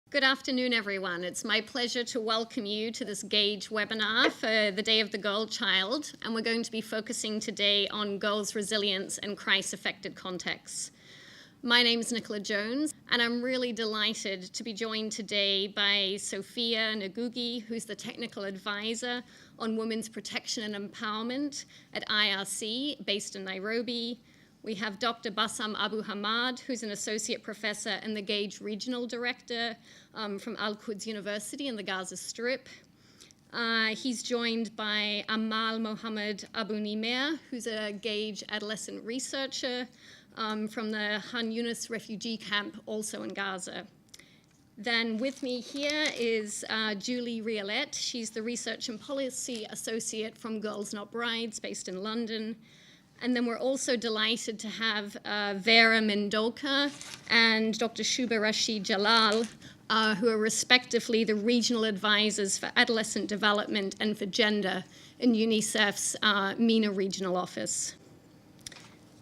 Good afternoon, everyone. It's my pleasure to welcome you to this GAGE webinar for the Day of the Girl Child, and we're going to be focusing today on girls' resilience and crisis-affected contexts. My name is Nicola Jones, and I'm really delighted to be joined today by Sophia Noguchi, who's the Technical Advisor on Women's Protection and Empowerment at IRC, based in Nairobi. We have Dr. Bassam Abu Ahmad, who's an Associate Professor and the GAGE Regional Director from Al-Quds University in the Gaza Strip. He's joined by Ahmed Abu Nemea, who's a GAGE adolescent researcher from the Han Yunis refugee camp, also in Gaza. Then with me here is Julie Rillette. She's the Research and Policy Associate from Girls Not Brides, based in London. And then we're also delighted to have Vera Mendoka and Dr. Shuba Rashid Jalal, who are respectively the regional advisors for adolescent development and for gender in UNICEF's MENA regional office.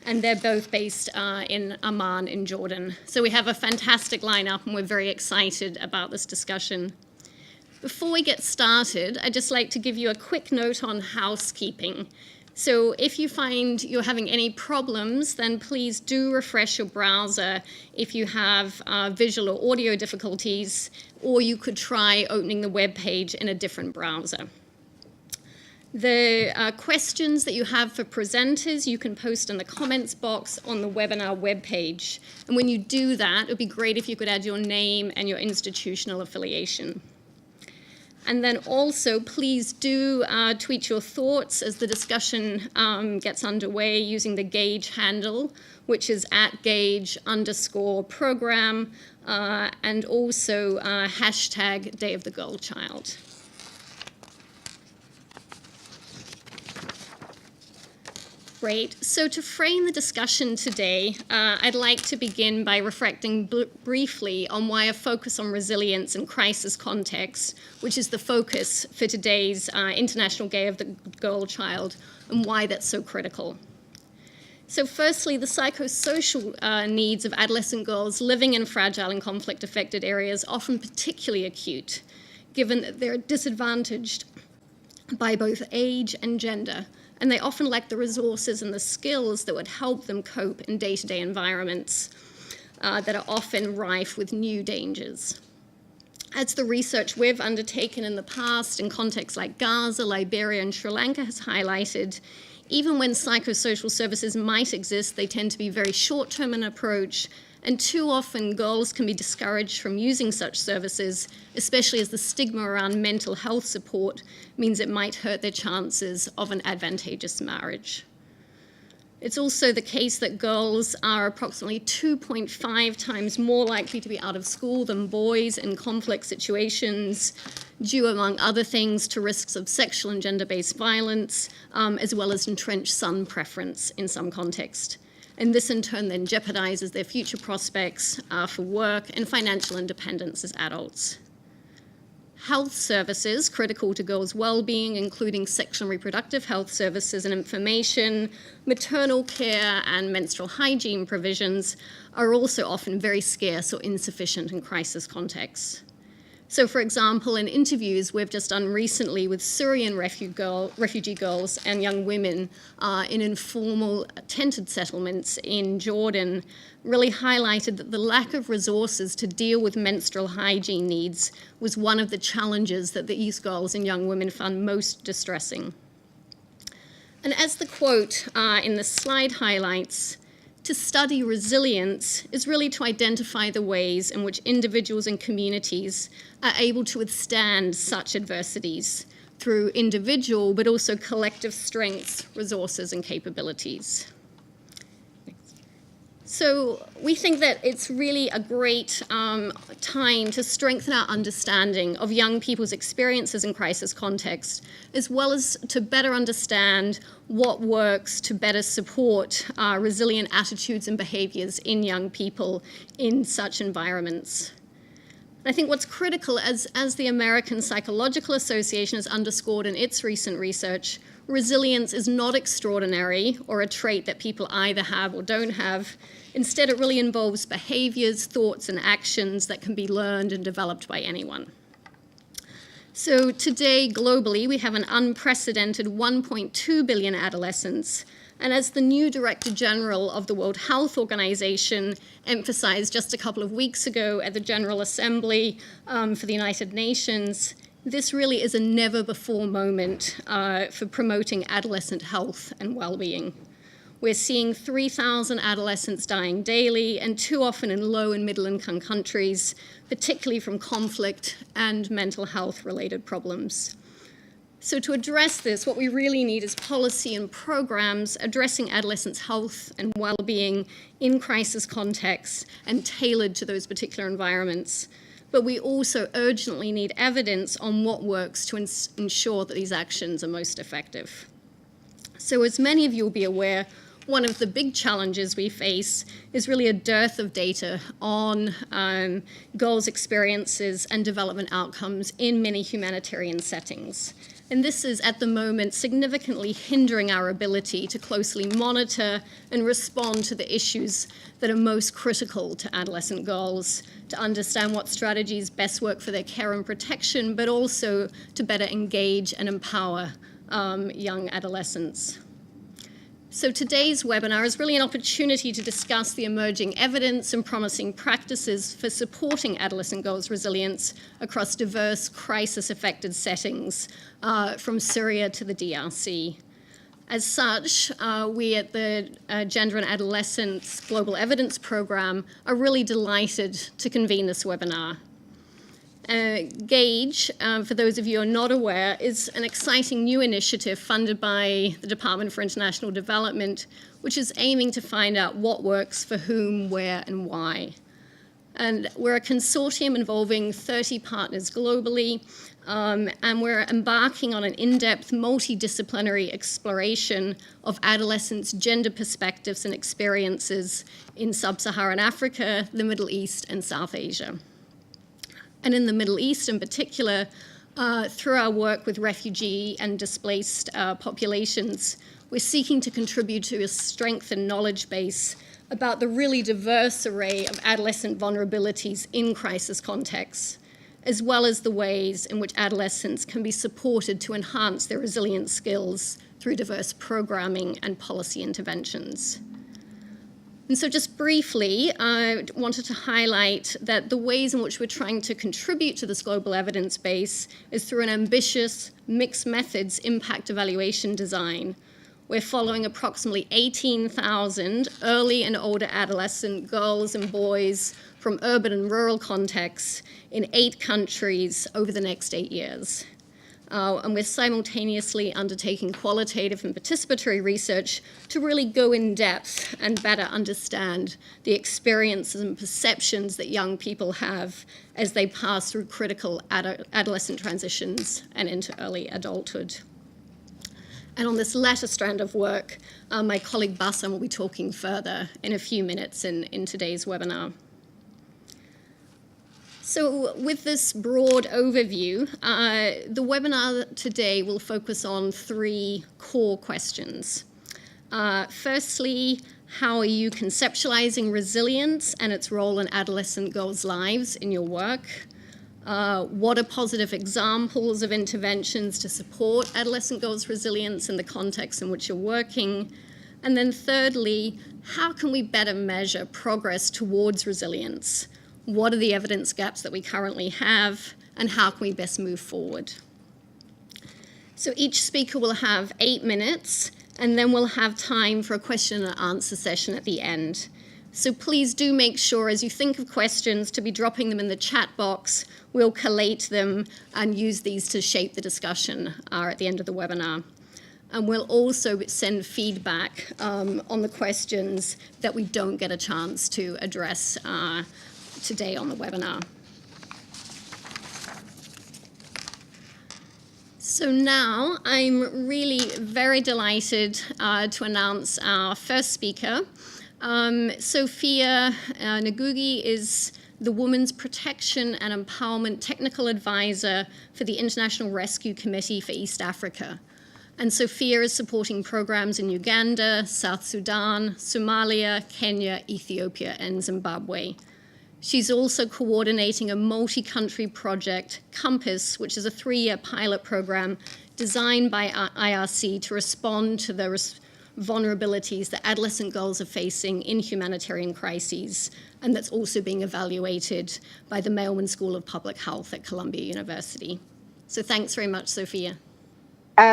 And they're both based in Amman in Jordan. So we have a fantastic lineup, and we're very excited about this discussion. Before we get started, I'd just like to give you a quick note on housekeeping. So if you find you're having any problems, then please do refresh your browser if you have visual or audio difficulties, or you could try opening the web page in a different browser. The questions that you have for presenters, you can post in the comments box on the webinar web page. And when you do that, it would be great if you could add your name and your institutional affiliation. And then also, please do tweet your thoughts as the discussion gets underway using the GAGE handle, which is @GAGE_program, and also hashtag Day of the Girl Child. Great. So to frame the discussion today, I'd like to begin by reflecting briefly on why a focus on resilience and crisis context, which is the focus for today's International Day of the Girl Child, and why that's so critical. So firstly, the psychosocial needs of adolescent girls living in fragile and conflict-affected areas are often particularly acute, given that they're disadvantaged by both age and gender, and they often lack the resources and the skills that would help them cope in day-to-day environments that are often rife with new dangers. As the research we've undertaken in the past in contexts like Gaza, Liberia, and Sri Lanka has highlighted, even when psychosocial services might exist, they tend to be very short-term in approach, and too often girls can be discouraged from using such services, especially as the stigma around mental health support means it might hurt their chances of an advantageous marriage. It's also the case that girls are approximately 2.5 times more likely to be out of school than boys in conflict situations, due, among other things, to risks of sexual and gender-based violence, as well as entrenched son preference in some contexts. And this in turn then jeopardizes their future prospects for work and financial independence as adults. Health services critical to girls' well-being, including sexual and reproductive health services and information, maternal care, and menstrual hygiene provisions, are also often very scarce or insufficient in crisis contexts. So, for example, in interviews we've just done recently with Syrian refugee girls and young women in informal tented settlements in Jordan really highlighted that the lack of resources to deal with menstrual hygiene needs was one of the challenges that these girls and young women found most distressing. And as the quote in the slide highlights, to study resilience is really to identify the ways in which individuals and communities are able to withstand such adversities through individual but also collective strengths, resources, and capabilities. So we think that it's really a great time to strengthen our understanding of young people's experiences in crisis context, as well as to better understand what works to better support resilient attitudes and behaviors in young people in such environments. I think what's critical, as the American Psychological Association has underscored in its recent research, resilience is not extraordinary or a trait that people either have or don't have. Instead, it really involves behaviors, thoughts, and actions that can be learned and developed by anyone. So today, globally, we have an unprecedented 1.2 billion adolescents. And as the new Director General of the World Health Organization emphasized just a couple of weeks ago at the General Assembly for the United Nations, this really is a never-before moment for promoting adolescent health and well-being. We're seeing 3,000 adolescents dying daily, and too often in low and middle-income countries, particularly from conflict and mental health-related problems. So to address this, what we really need is policy and programs addressing adolescents' health and well-being in crisis contexts and tailored to those particular environments. But we also urgently need evidence on what works to ensure that these actions are most effective. So as many of you will be aware, one of the big challenges we face is really a dearth of data on girls' experiences and development outcomes in many humanitarian settings. And this is, at the moment, significantly hindering our ability to closely monitor and respond to the issues that are most critical to adolescent girls, to understand what strategies best work for their care and protection, but also to better engage and empower young adolescents. So today's webinar is really an opportunity to discuss the emerging evidence and promising practices for supporting adolescent girls' resilience across diverse crisis-affected settings, from Syria to the DRC. As such, we at the Gender and Adolescence Global Evidence Program are really delighted to convene this webinar. GAGE, for those of you who are not aware, is an exciting new initiative funded by the Department for International Development, which is aiming to find out what works for whom, where, and why. And we're a consortium involving 30 partners globally, and we're embarking on an in-depth, multidisciplinary exploration of adolescents' gender perspectives and experiences in sub-Saharan Africa, the Middle East, and South Asia. And in the Middle East in particular, through our work with refugee and displaced populations, we're seeking to contribute to a strengthened knowledge base about the really diverse array of adolescent vulnerabilities in crisis contexts, as well as the ways in which adolescents can be supported to enhance their resilience skills through diverse programming and policy interventions. And so just briefly, I wanted to highlight that the ways in which we're trying to contribute to this global evidence base is through an ambitious mixed methods impact evaluation design. We're following approximately 18,000 early and older adolescent girls and boys from urban and rural contexts in 8 countries over the next 8 years. And we're simultaneously undertaking qualitative and participatory research to really go in depth and better understand the experiences and perceptions that young people have as they pass through critical adolescent transitions and into early adulthood. And on this latter strand of work, my colleague Bassam will be talking further in a few minutes in today's webinar. So with this broad overview, the webinar today will focus on 3 core questions. Firstly, how are you conceptualizing resilience and its role in adolescent girls' lives in your work? What are positive examples of interventions to support adolescent girls' resilience in the context in which you're working? And then thirdly, how can we better measure progress towards resilience? What are the evidence gaps that we currently have, and how can we best move forward? So each speaker will have 8 minutes, and then we'll have time for a question and answer session at the end. So please do make sure, as you think of questions, to be dropping them in the chat box. We'll collate them and use these to shape the discussion at the end of the webinar. And we'll also send feedback on the questions that we don't get a chance to address today on the webinar. So now I'm really very delighted to announce our first speaker. Sophia Noguchi is the Women's Protection and Empowerment Technical Advisor for the International Rescue Committee for East Africa. And Sophia is supporting programs in Uganda, South Sudan, Somalia, Kenya, Ethiopia, and Zimbabwe. She's also coordinating a multi-country project, Compass, which is a 3-year pilot program designed by IRC to respond to the vulnerabilities that adolescent girls are facing in humanitarian crises, and that's also being evaluated by the Mailman School of Public Health at Columbia University. So thanks very much, Sophia.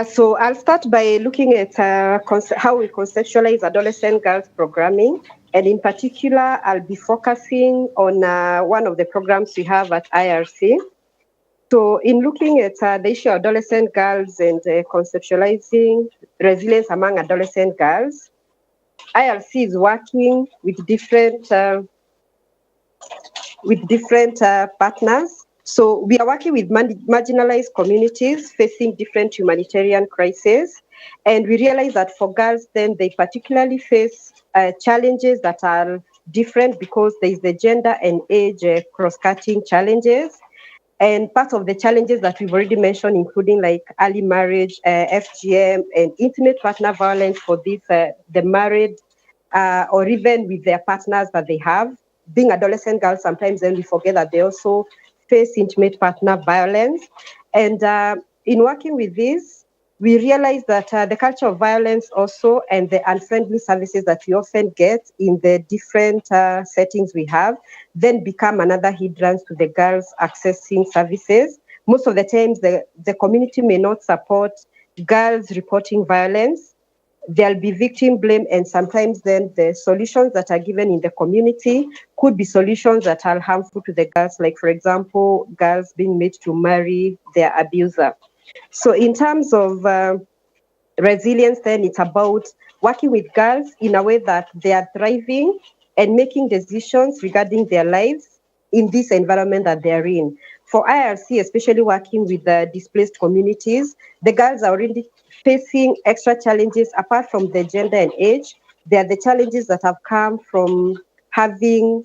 So I'll start by looking at how we conceptualize adolescent girls programming. And in particular, I'll be focusing on one of the programs we have at IRC. So in looking at the issue of adolescent girls and conceptualizing resilience among adolescent girls, IRC is working with different partners. So we are working with marginalized communities facing different humanitarian crises. And we realize that for girls, then they particularly face challenges that are different because there is the gender and age cross-cutting challenges. And part of the challenges that we've already mentioned, including like early marriage, FGM, and intimate partner violence for these, the married or even with their partners that they have. Being adolescent girls, sometimes then we forget that they also face intimate partner violence. And in working with this, we realize that the culture of violence also and the unfriendly services that we often get in the different settings we have then become another hindrance to the girls accessing services. Most of the times, the community may not support girls reporting violence. There'll be victim blame, and sometimes then the solutions that are given in the community could be solutions that are harmful to the girls, like, for example, girls being made to marry their abuser. So in terms of resilience, then it's about working with girls in a way that they are thriving and making decisions regarding their lives in this environment that they're in. For IRC, especially working with the displaced communities, the girls are already facing extra challenges apart from the gender and age. They are the challenges that have come from having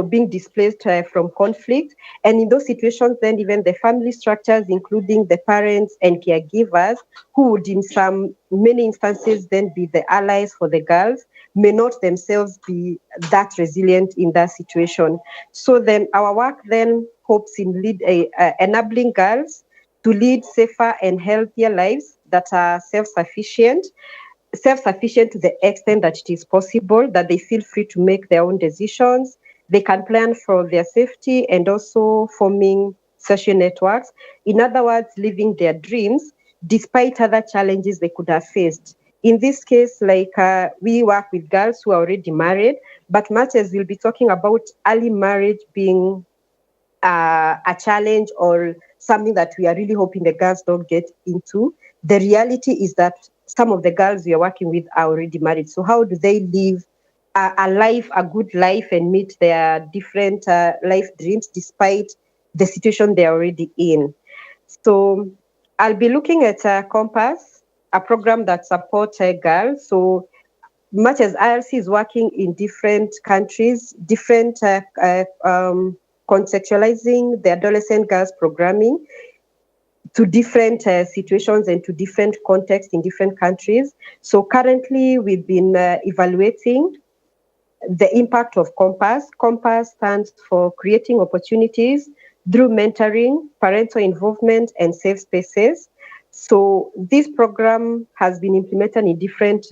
being displaced from conflict. And in those situations, then even the family structures, including the parents and caregivers, who would in many instances then be the allies for the girls, may not themselves be that resilient in that situation. So then our work then hopes in enabling girls to lead safer and healthier lives that are self-sufficient to the extent that it is possible, that they feel free to make their own decisions. They can plan for their safety and also forming social networks. In other words, living their dreams despite other challenges they could have faced. In this case, we work with girls who are already married, but much as we'll be talking about early marriage being a challenge or something that we are really hoping the girls don't get into, the reality is that some of the girls we are working with are already married. So how do they live a good life and meet their different life dreams despite the situation they're already in? So I'll be looking at Compass, a program that supports girls. So much as IRC is working in different countries, different contextualizing the adolescent girls programming to different situations and to different contexts in different countries. So currently we've been evaluating the impact of Compass. Compass stands for creating opportunities through mentoring, parental involvement, and safe spaces. So this program has been implemented in different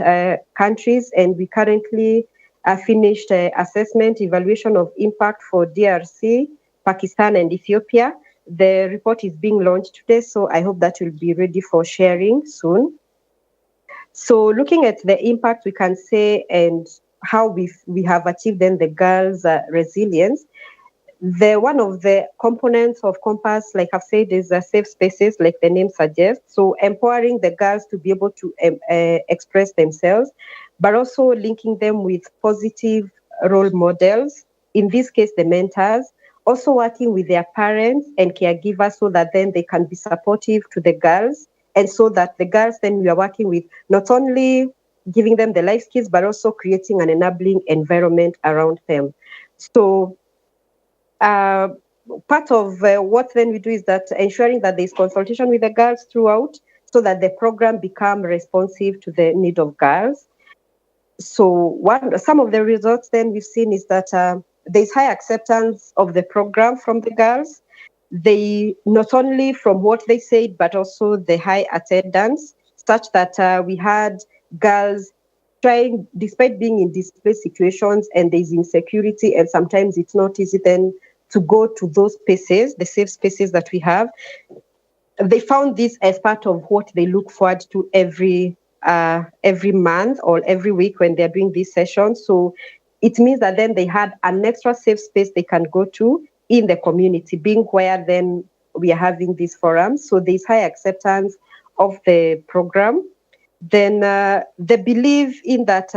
countries, and we currently finished assessment evaluation of impact for DRC, Pakistan, and Ethiopia. The report is being launched today, so I hope that will be ready for sharing soon. So looking at the impact, we can say, and how we have achieved then the girls' resilience. One of the components of Compass, like I've said, is safe spaces, like the name suggests. So empowering the girls to be able to express themselves, but also linking them with positive role models, in this case, the mentors, also working with their parents and caregivers so that then they can be supportive to the girls. And so that the girls then we are working with not only giving them the life skills, but also creating an enabling environment around them. So part of what then we do is that ensuring that there's consultation with the girls throughout. so that the program become responsive to the need of girls. So some of the results then we've seen is that there's high acceptance of the program from the girls. They not only from what they said, but also the high attendance, such that we had girls trying, despite being in displaced situations and there's insecurity, and sometimes it's not easy then to go to those spaces, the safe spaces that we have. They found this as part of what they look forward to every month or every week when they're doing these sessions. So it means that then they had an extra safe space they can go to in the community, being where then we are having these forums. So there's high acceptance of the program. Then they believe in that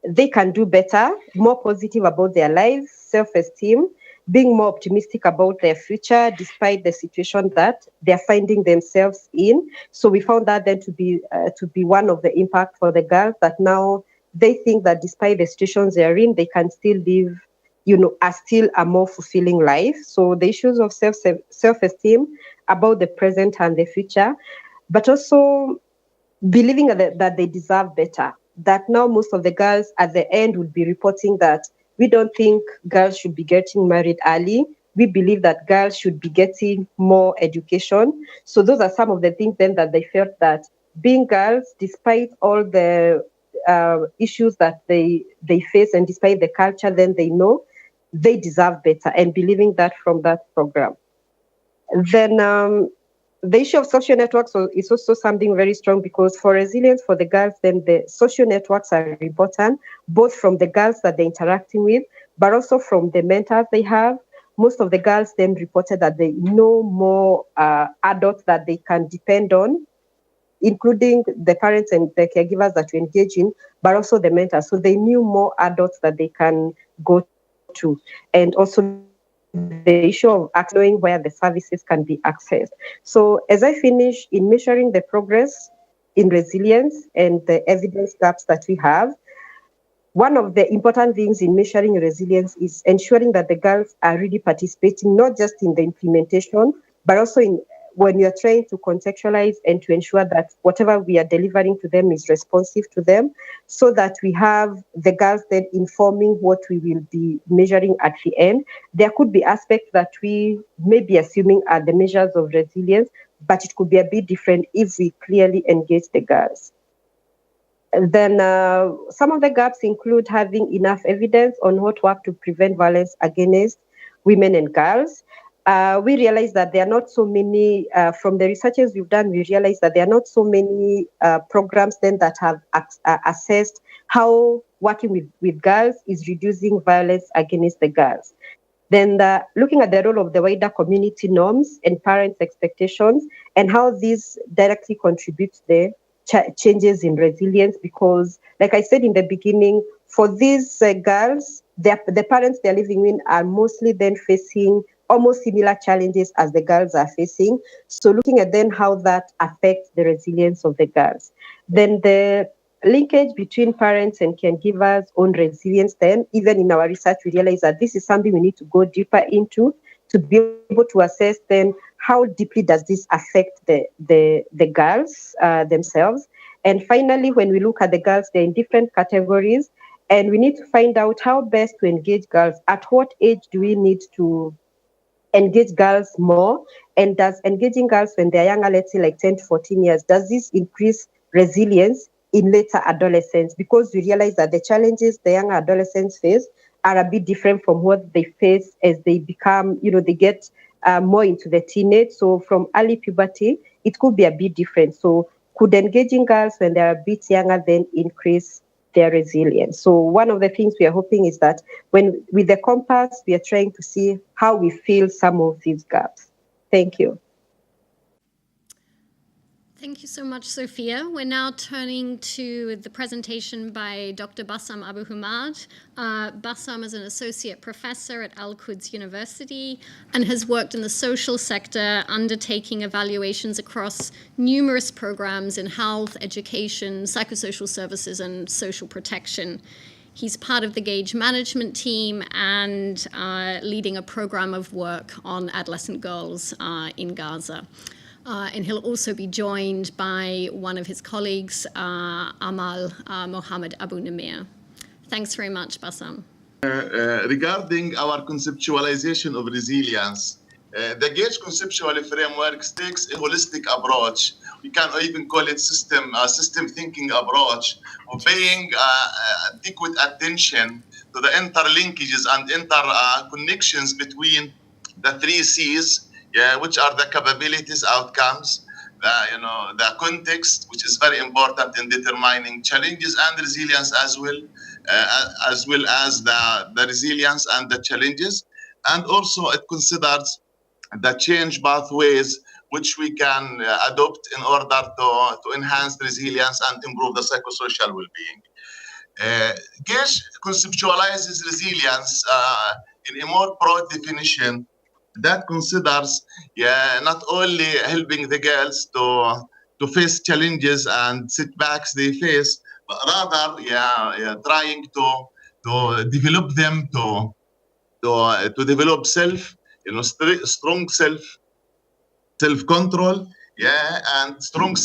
they can do better, more positive about their lives, self-esteem, being more optimistic about their future despite the situation that they're finding themselves in. So we found that then to be one of the impact for the girls, that now they think that despite the situations they're in, they can still live, still a more fulfilling life. So the issues of self-esteem about the present and the future, but also believing that they deserve better. That now most of the girls at the end will be reporting that we don't think girls should be getting married early. We believe that girls should be getting more education. So those are some of the things then that they felt that being girls, despite all the issues that they face and despite the culture, then they know they deserve better, and believing that from that program. Then the issue of social networks is also something very strong, because for resilience for the girls, then the social networks are important, both from the girls that they're interacting with, but also from the mentors they have. Most of the girls then reported that they know more adults that they can depend on, including the parents and the caregivers that we engage in, but also the mentors. So they knew more adults that they can go to. And also the issue of knowing where the services can be accessed. So as I finish, in measuring the progress in resilience and the evidence gaps that we have, one of the important things in measuring resilience is ensuring that the girls are really participating, not just in the implementation, but also in when you're trying to contextualize and to ensure that whatever we are delivering to them is responsive to them, so that we have the girls then informing what we will be measuring at the end. There could be aspects that we may be assuming are the measures of resilience, but it could be a bit different if we clearly engage the girls. Then some of the gaps include having enough evidence on what work to prevent violence against women and girls. We realize that there are not so many, from the researches we've done, we realize that there are not so many programs then that have assessed how working with girls is reducing violence against the girls. Then looking at the role of the wider community norms and parents' expectations, and how these directly contribute to the changes in resilience, because like I said in the beginning, for these girls, the parents they're living in are mostly then facing almost similar challenges as the girls are facing. So looking at then how that affects the resilience of the girls. Then the linkage between parents and caregivers on resilience, then even in our research, we realize that this is something we need to go deeper into to be able to assess then how deeply does this affect the girls themselves. And finally, when we look at the girls, they're in different categories, and we need to find out how best to engage girls. At what age do we need to engage girls more? And does engaging girls when they're younger, let's say like 10 to 14 years, does this increase resilience in later adolescence? Because we realize that the challenges the young adolescents face are a bit different from what they face as they become, they get more into the teenage. So from early puberty, it could be a bit different. So could engaging girls when they're a bit younger then increase their resilience? So one of the things we are hoping is that when with the compass, we are trying to see how we fill some of these gaps. Thank you. Thank you so much, Sophia. We're now turning to the presentation by Dr. Bassam Abu Ahmad. Bassam is an associate professor at Al-Quds University and has worked in the social sector, undertaking evaluations across numerous programs in health, education, psychosocial services, and social protection. He's part of the Gauge management team and leading a program of work on adolescent girls in Gaza. And he'll also be joined by one of his colleagues, Ahmed Abu Nemea. Thanks very much, Bassam. Regarding our conceptualization of resilience, the GAGE conceptual framework takes a holistic approach. We can even call it system thinking approach of paying adequate attention to the interlinkages and interconnections between the three C's, which are the capabilities, outcomes, the context, which is very important in determining challenges, and resilience as well as the resilience and the challenges. And also it considers the change pathways which we can adopt in order to enhance resilience and improve the psychosocial well-being. GAGE conceptualizes resilience in a more broad definition that considers not only helping the girls to face challenges and setbacks they face, but rather trying to develop them to develop strong self-control, and strong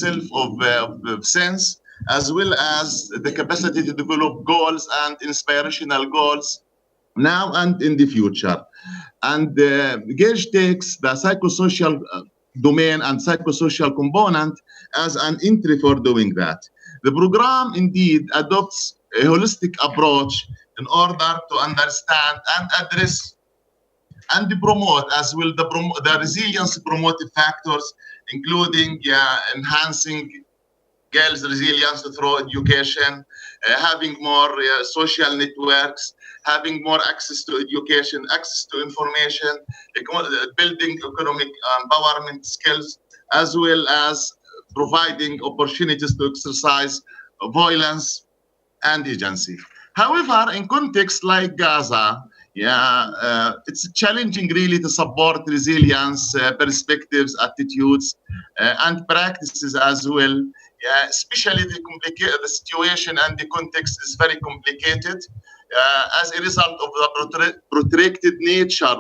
sense as well as the capacity to develop goals and inspirational goals now and in the future. And GAGE takes the psychosocial domain and psychosocial component as an entry for doing that. The program indeed adopts a holistic approach in order to understand and address and promote as well the resilience promotive factors, including enhancing girls' resilience through education, having more social networks, having more access to education, access to information, building economic empowerment skills, as well as providing opportunities to exercise violence and agency. However, in contexts like Gaza, it's challenging really to support resilience, perspectives, attitudes, and practices as well. Especially the situation and the context is very complicated as a result of the protracted nature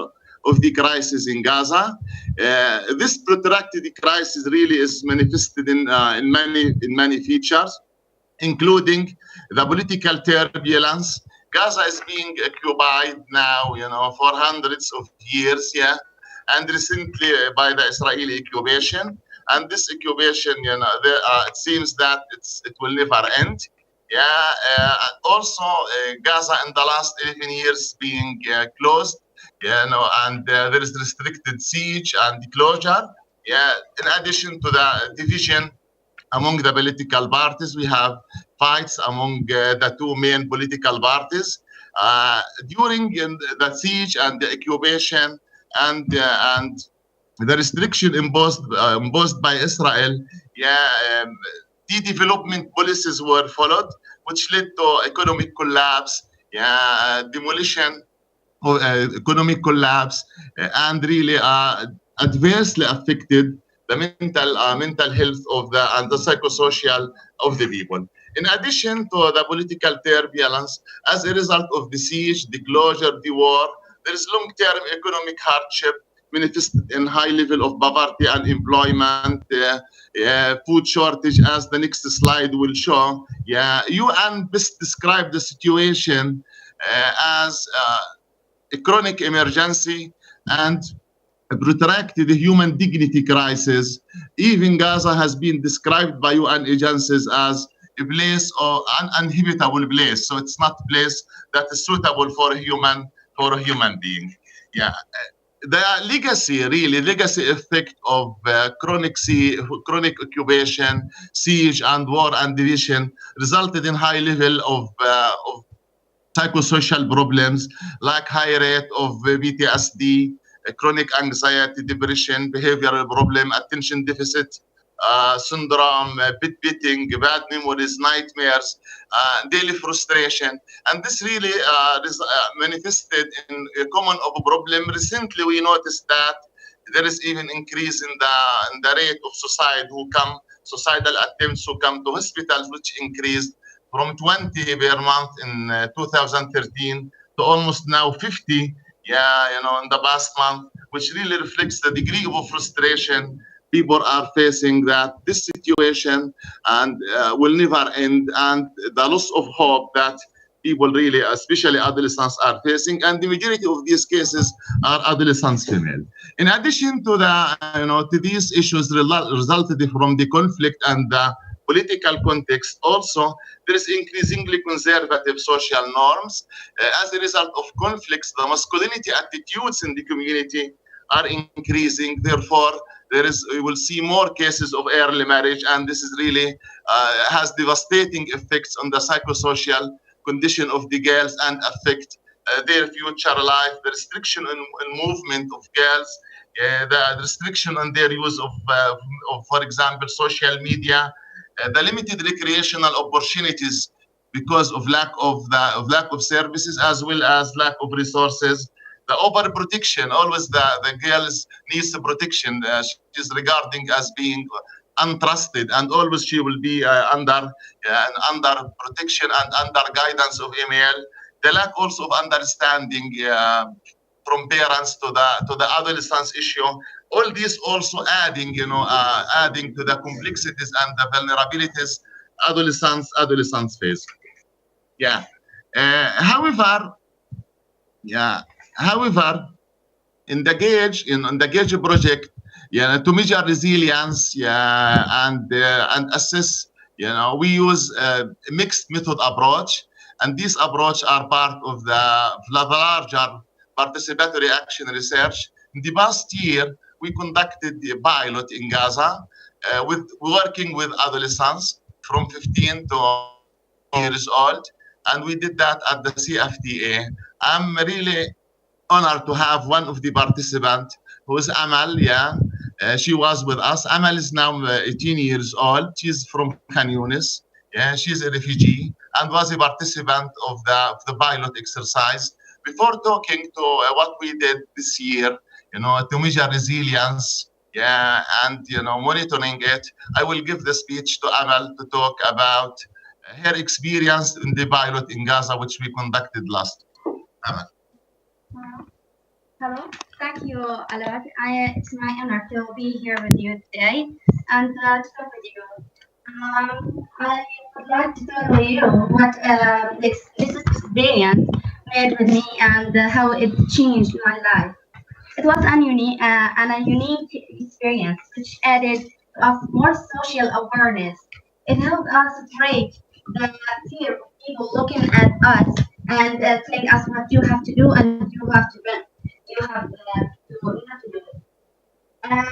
of the crisis in Gaza. This protracted crisis really is manifested in many features, including the political turbulence. Gaza is being occupied now, for hundreds of years, and recently by the Israeli occupation. And this occupation, it seems that it will never end. Also, Gaza in the last 11 years being closed, and there is restricted siege and closure. In addition to the division among the political parties, we have fights among the two main political parties. During the siege and the occupation and the restriction imposed by Israel, the development policies were followed, which led to economic collapse, demolition of economic collapse, and really adversely affected the mental health and the psychosocial of the people. In addition to the political turbulence, as a result of the siege, the closure, the war, there is long-term economic hardship manifested in high level of poverty, unemployment, food shortage, as the next slide will show. UN best described the situation as a chronic emergency and a protracted human dignity crisis. Even Gaza has been described by UN agencies as a place or an uninhabitable place. So it's not a place that is suitable for a human being. The legacy effect of chronic occupation, siege, and war and division resulted in high level of psychosocial problems like high rate of PTSD, chronic anxiety, depression, behavioral problem, attention deficit syndrome, bedwetting, bad memories, nightmares, daily frustration. And this really manifested in a common of a problem. Recently, we noticed that there is even increase in the rate of suicidal attempts who come to hospitals, which increased from 20 per month in 2013 to almost now 50, in the past month, which really reflects the degree of frustration people are facing that this situation and will never end, and the loss of hope that people really, especially adolescents, are facing, and the majority of these cases are adolescents female. In addition to the, to these issues resulted from the conflict and the political context, also there is increasingly conservative social norms. As a result of conflicts, the masculinity attitudes in the community are increasing. Therefore, we will see more cases of early marriage, and this is really has devastating effects on the psychosocial condition of the girls and affect their future life. The restriction in movement of girls, the restriction on their use of for example, social media, the limited recreational opportunities because of lack of services, as well as lack of resources. The overprotection, always the girls needs protection. She's regarding as being untrusted, and always she will be under protection and under guidance of male. The lack also of understanding from parents to the adolescence issue. All these also adding to the complexities and the vulnerabilities adolescents face. Yeah. However, in the Gauge project, to measure resilience, and assess, we use a mixed method approach, and these approach are part of the larger participatory action research. In the past year, we conducted a pilot in Gaza with working with adolescents from 15 to years old, and we did that at the CFTA. I'm really honored to have one of the participants, who is Amal. She was with us. Amal is now 18 years old. She's from Khan Yunis. She's a refugee and was a participant of the pilot exercise. Before talking to what we did this year, to measure resilience, and monitoring it, I will give the speech to Amal to talk about her experience in the pilot in Gaza, which we conducted last. Amal. Hello, thank you a lot. It's my honor to be here with you today and to talk with you. I would like to tell you what this experience made with me and how it changed my life. It was a unique experience which added to us more social awareness. It helped us break the fear of people looking at us and telling us what you have to do and you have to do. You have to do it. And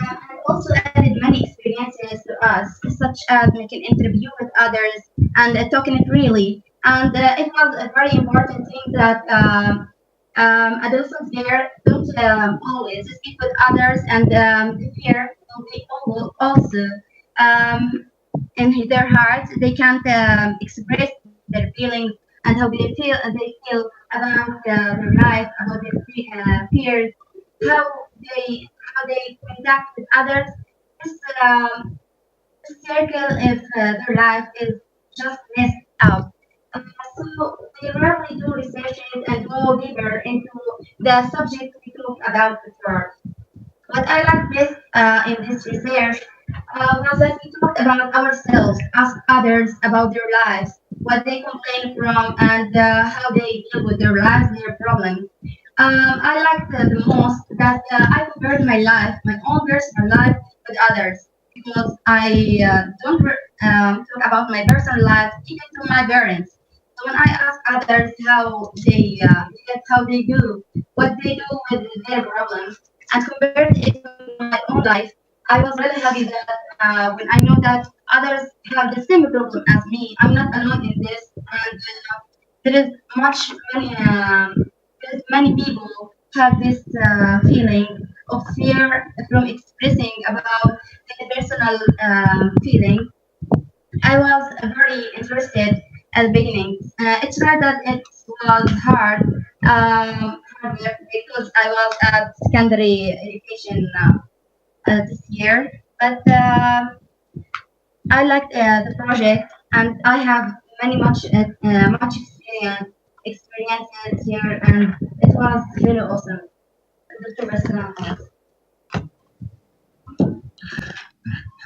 also added many experiences to us, such as making interview with others and talking it freely. And it was a very important thing that adolescents there don't always speak with others, and fear they also in their hearts they can't express their feelings and how they feel about their life, about their fears, how they contact with others. This circle of their life is just messed up. So they rarely do researches and go deeper into the subject we talk about first. What I like best in this research was that we talked about ourselves, asked others about their lives, what they complain from, and how they deal with their lives, their problems. I liked the most that I compared my life, my own personal life, with others because I don't talk about my personal life even to my parents. So when I ask others how they do, what they do with their problems, and compared it to my own life, I was really happy that when I know that others have the same problem as me, I'm not alone in this, and there is many people have this feeling of fear from expressing about their personal feeling. I was very interested at the beginning. It's right that it was hard work because I was at secondary education this year, but I liked the project, and I have much experiences here, and it was really awesome. Dr. Bassam.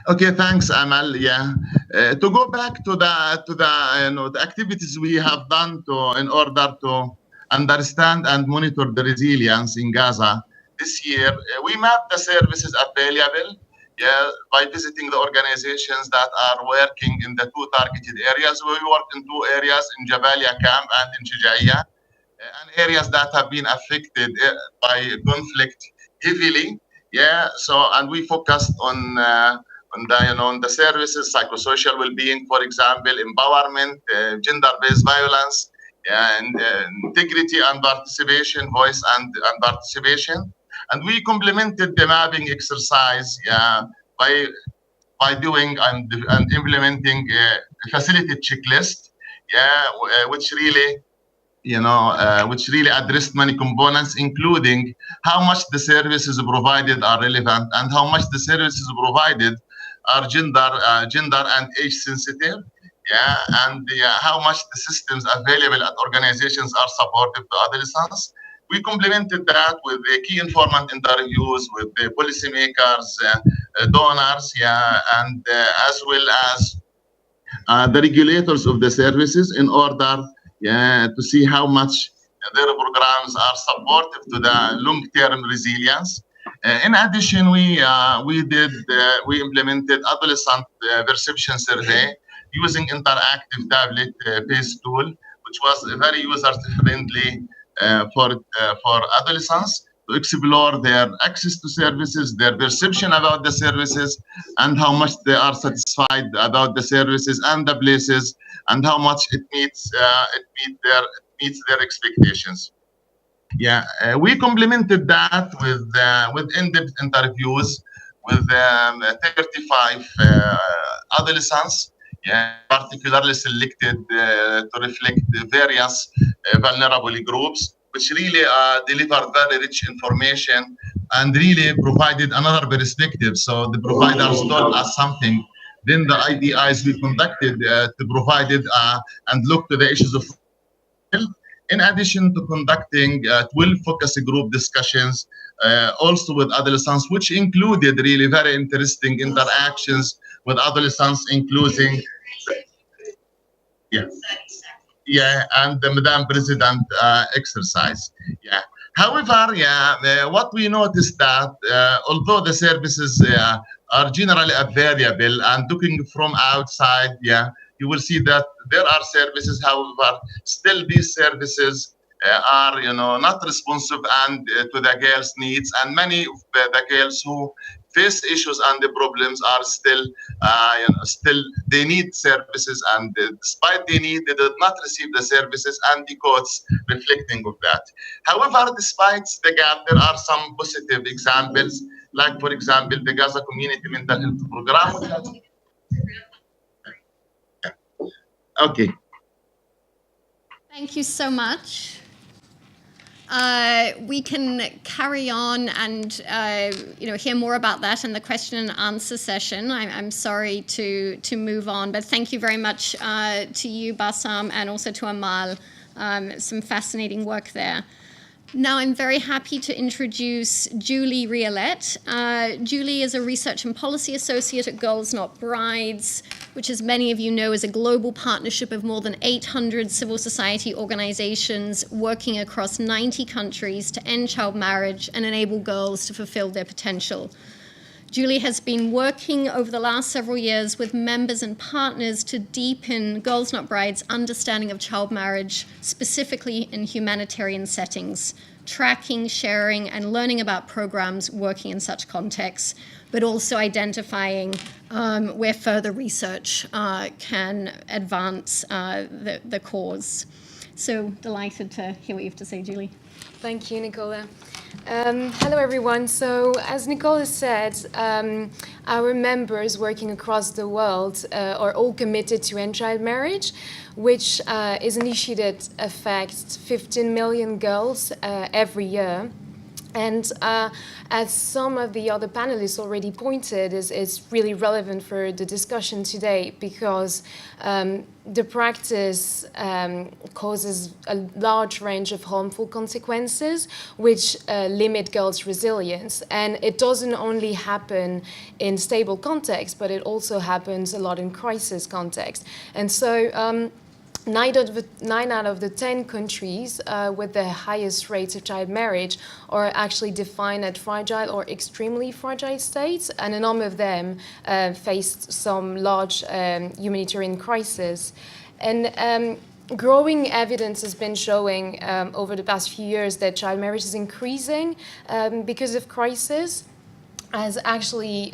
Okay, thanks, Amal. Yeah, to go back to the activities we have done in order to understand and monitor the resilience in Gaza this year, we mapped the services available. Yeah, by visiting the organizations that are working in the two targeted areas. We worked in two areas, in Jabalia camp and in Shujaiya, and areas that have been affected by conflict heavily. Yeah, so and we focused on the on the services, psychosocial well-being, for example, empowerment, gender-based violence, yeah, and integrity and participation, voice and participation, and we complemented the mapping exercise, yeah, by doing and implementing a facility checklist, yeah, which really which really addressed many components, including how much the services provided are relevant and how much the services provided are gender and age sensitive. Yeah, and how much the systems available at organizations are supportive to adolescents. We complemented that with the key informant interviews with the policymakers, donors, yeah, and as well as the regulators of the services in order, yeah, to see how much their programs are supportive to the long-term resilience. In addition, we implemented adolescent perception survey using interactive tablet-based tool, which was very user-friendly for adolescents to explore their access to services, their perception about the services, and how much they are satisfied about the services and the places, and how much it meets their expectations. Yeah, we complemented that with in-depth interviews with 35 adolescents, yeah, particularly selected to reflect the various vulnerable groups, which really delivered very rich information and really provided another perspective. So the providers told us something. Then the IDIs we conducted provided and looked to the issues of health, in addition to conducting 12 focus group discussions also with adolescents, which included really very interesting interactions with adolescents, including and the Madam President exercise. Yeah. However, what we noticed that although the services are generally available and looking from outside, you will see that there are services. However, still these services are not responsive and to the girls' needs, and many of the girls who face issues and the problems are still still they need services, and despite they did not receive the services, and the codes reflecting of that. However, despite the gap, there are some positive examples, like for example the Gaza Community Mental Health Program. Okay. Thank you so much. We can carry on and hear more about that in the question and answer session. I'm sorry to move on, but thank you very much to you, Bassam, and also to Amal. Some fascinating work there. Now I'm very happy to introduce Julie Rillette. Julie is a Research and Policy Associate at Girls Not Brides, which, as many of you know, is a global partnership of more than 800 civil society organizations working across 90 countries to end child marriage and enable girls to fulfill their potential. Julie has been working over the last several years with members and partners to deepen Girls Not Brides' understanding of child marriage, specifically in humanitarian settings, tracking, sharing, and learning about programs working in such contexts, but also identifying where further research can advance the cause. So delighted to hear what you have to say, Julie. Thank you, Nicola. Hello, everyone. So, as Nicola said, our members working across the world are all committed to end child marriage, which is an issue that affects 15 million girls every year. And as some of the other panelists already pointed, is really relevant for the discussion today because the practice causes a large range of harmful consequences which limit girls' resilience. And it doesn't only happen in stable context, but it also happens a lot in crisis context. And so 9 out of the 10 countries with the highest rates of child marriage are actually defined as fragile or extremely fragile states, and a number of them faced some large humanitarian crisis. And growing evidence has been showing over the past few years that child marriage is increasing because of crisis, as actually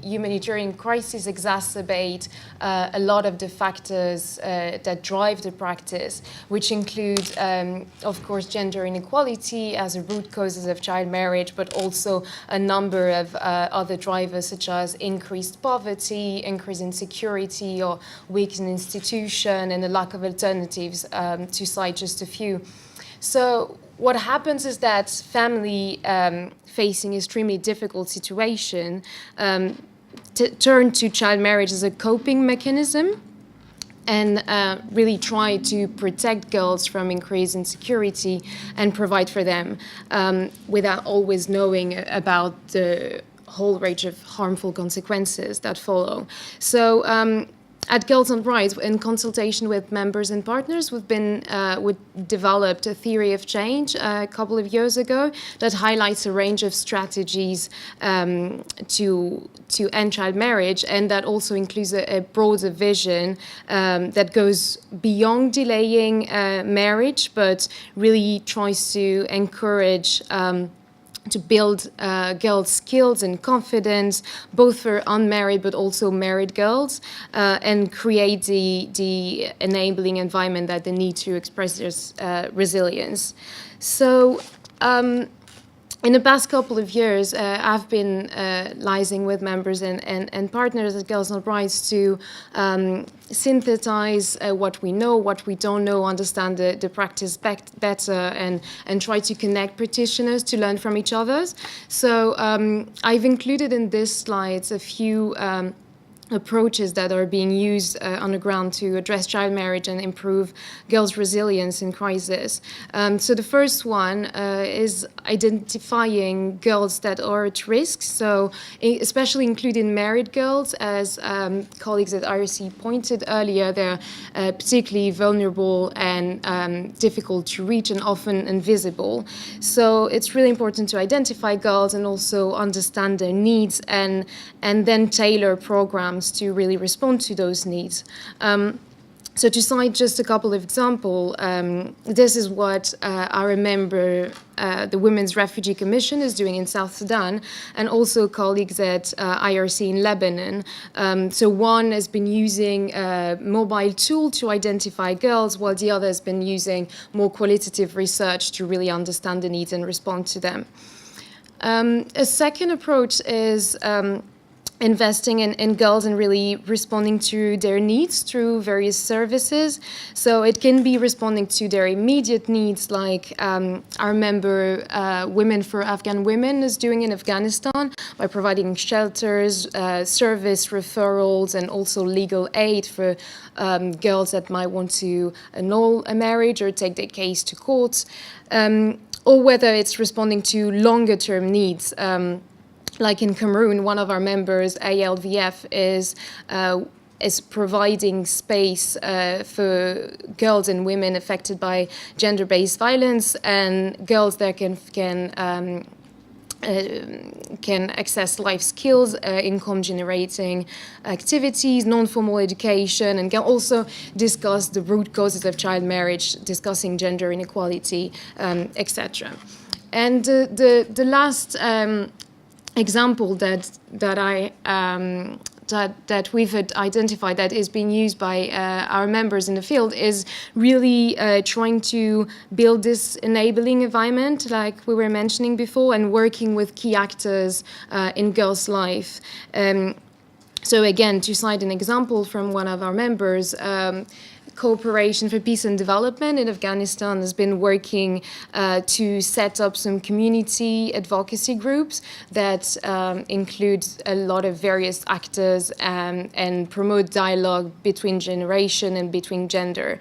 humanitarian crises exacerbate a lot of the factors that drive the practice, which include, of course, gender inequality as a root causes of child marriage, but also a number of other drivers such as increased poverty, increased insecurity, or weakened institution, and a lack of alternatives, to cite just a few. So what happens is that family facing extremely difficult situation turn to child marriage as a coping mechanism and really try to protect girls from increased insecurity and provide for them without always knowing about the whole range of harmful consequences that follow. So at Girls on Rights, in consultation with members and partners, we developed a theory of change a couple of years ago that highlights a range of strategies to end child marriage, and that also includes a broader vision that goes beyond delaying marriage, but really tries to encourage to build girls' skills and confidence, both for unmarried but also married girls, and create the enabling environment that they need to express their resilience. So in the past couple of years, I've been liaising with members and partners at Girls on Rights to synthesize what we know, what we don't know, understand the practice better, and try to connect practitioners to learn from each other. So I've included in this slides a few approaches that are being used on the ground to address child marriage and improve girls' resilience in crisis. So the first one is identifying girls that are at risk, so especially including married girls, as colleagues at IRC pointed earlier, they're particularly vulnerable and difficult to reach and often invisible. So it's really important to identify girls and also understand their needs and then tailor programs to really respond to those needs. So to cite just a couple of examples, this is what I remember the Women's Refugee Commission is doing in South Sudan, and also colleagues at IRC in Lebanon. So one has been using a mobile tool to identify girls, while the other has been using more qualitative research to really understand the needs and respond to them. A second approach is investing in girls and really responding to their needs through various services. So it can be responding to their immediate needs, like our member Women for Afghan Women is doing in Afghanistan by providing shelters, service referrals, and also legal aid for girls that might want to annul a marriage or take their case to court, or whether it's responding to longer term needs. Like in Cameroon, one of our members, ALVF, is providing space for girls and women affected by gender-based violence, and girls that can access life skills, income-generating activities, non-formal education, and can also discuss the root causes of child marriage, discussing gender inequality, etc. And the last example that we've identified that is being used by our members in the field is really trying to build this enabling environment, like we were mentioning before, and working with key actors in girls' life. So again, to cite an example from one of our members, Cooperation for Peace and Development in Afghanistan has been working to set up some community advocacy groups that include a lot of various actors and promote dialogue between generation and between gender.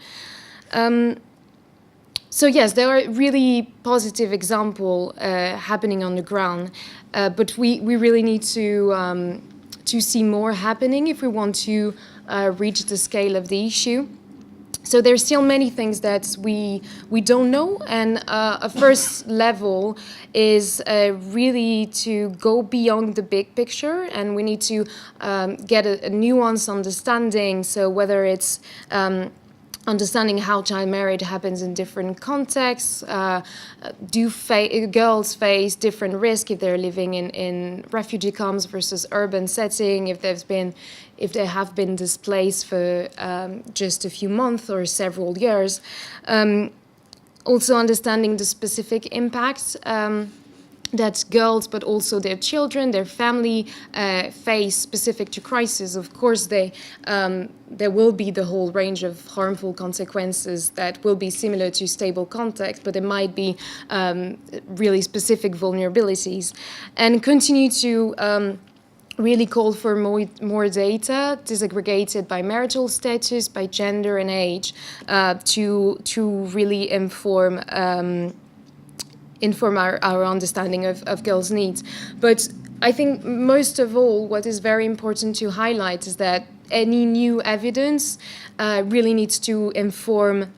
So yes, there are really positive examples happening on the ground, but we really need to see more happening if we want to reach the scale of the issue. So there's still many things that we don't know, and a first level is really to go beyond the big picture, and we need to get a nuanced understanding. So whether it's understanding how child marriage happens in different contexts, do girls face different risks if they're living in refugee camps versus urban setting, if they have been displaced for just a few months or several years. Also understanding the specific impacts that girls, but also their children, their family face specific to crisis. Of course, there will be the whole range of harmful consequences that will be similar to stable context, but there might be really specific vulnerabilities. And continue to really call for more data disaggregated by marital status, by gender and age, to really inform our understanding of girls' needs. But I think most of all, what is very important to highlight is that any new evidence really needs to inform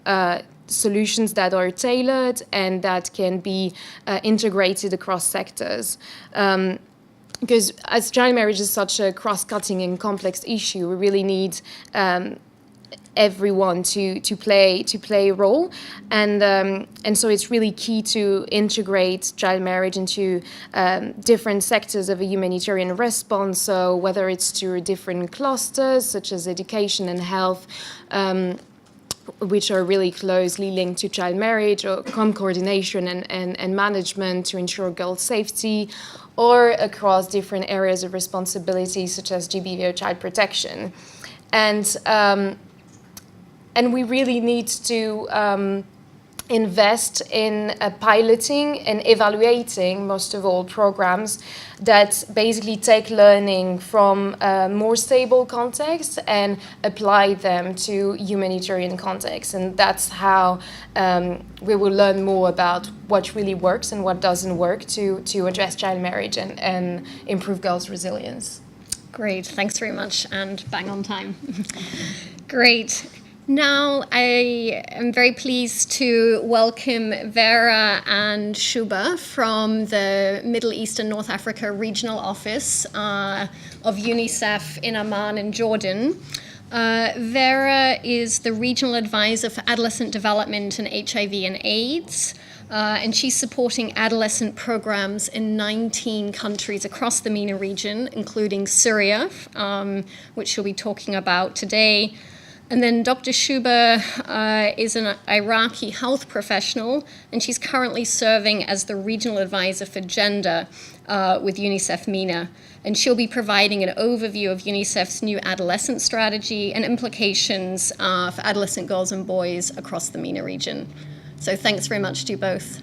solutions that are tailored and that can be integrated across sectors. Because as child marriage is such a cross-cutting and complex issue, we really need everyone to play a role, and so it's really key to integrate child marriage into different sectors of a humanitarian response. So whether it's through different clusters such as education and health, which are really closely linked to child marriage, or coordination and management to ensure girls' safety, or across different areas of responsibility such as GBV or child protection. And we really need to invest in piloting and evaluating, most of all, programs that basically take learning from more stable contexts and apply them to humanitarian contexts. And that's how we will learn more about what really works and what doesn't work to address child marriage and improve girls' resilience. Great, thanks very much, and bang on time. Great. Now I am very pleased to welcome Vera and Shuba from the Middle East and North Africa Regional Office of UNICEF in Amman in Jordan. Vera is the Regional Advisor for Adolescent Development and HIV and AIDS, and she's supporting adolescent programs in 19 countries across the MENA region, including Syria, which she'll be talking about today. And then Dr. Shuba is an Iraqi health professional, and she's currently serving as the Regional Advisor for Gender with UNICEF MENA. And she'll be providing an overview of UNICEF's new adolescent strategy and implications for adolescent girls and boys across the MENA region. So thanks very much to you both.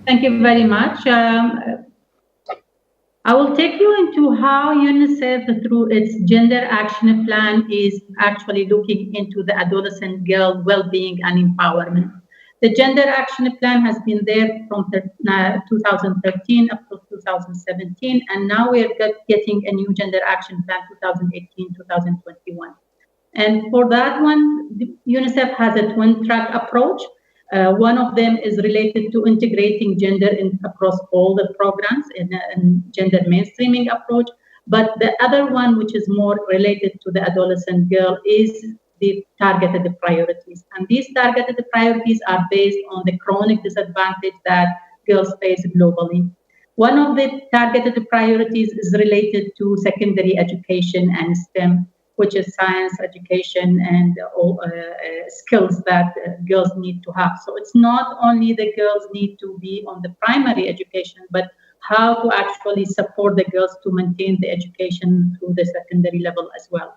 Thank you very much. I will take you into how UNICEF, through its Gender Action Plan, is actually looking into the adolescent girl well-being and empowerment. The Gender Action Plan has been there from 2013 up to 2017, and now we're getting a new Gender Action Plan 2018-2021. And for that one, UNICEF has a twin-track approach. One of them is related to integrating gender across all the programs in gender mainstreaming approach. But the other one, which is more related to the adolescent girl, is the targeted priorities. And these targeted priorities are based on the chronic disadvantage that girls face globally. One of the targeted priorities is related to secondary education and STEM, which is science, education, and all skills that girls need to have. So it's not only the girls need to be on the primary education, but how to actually support the girls to maintain the education through the secondary level as well.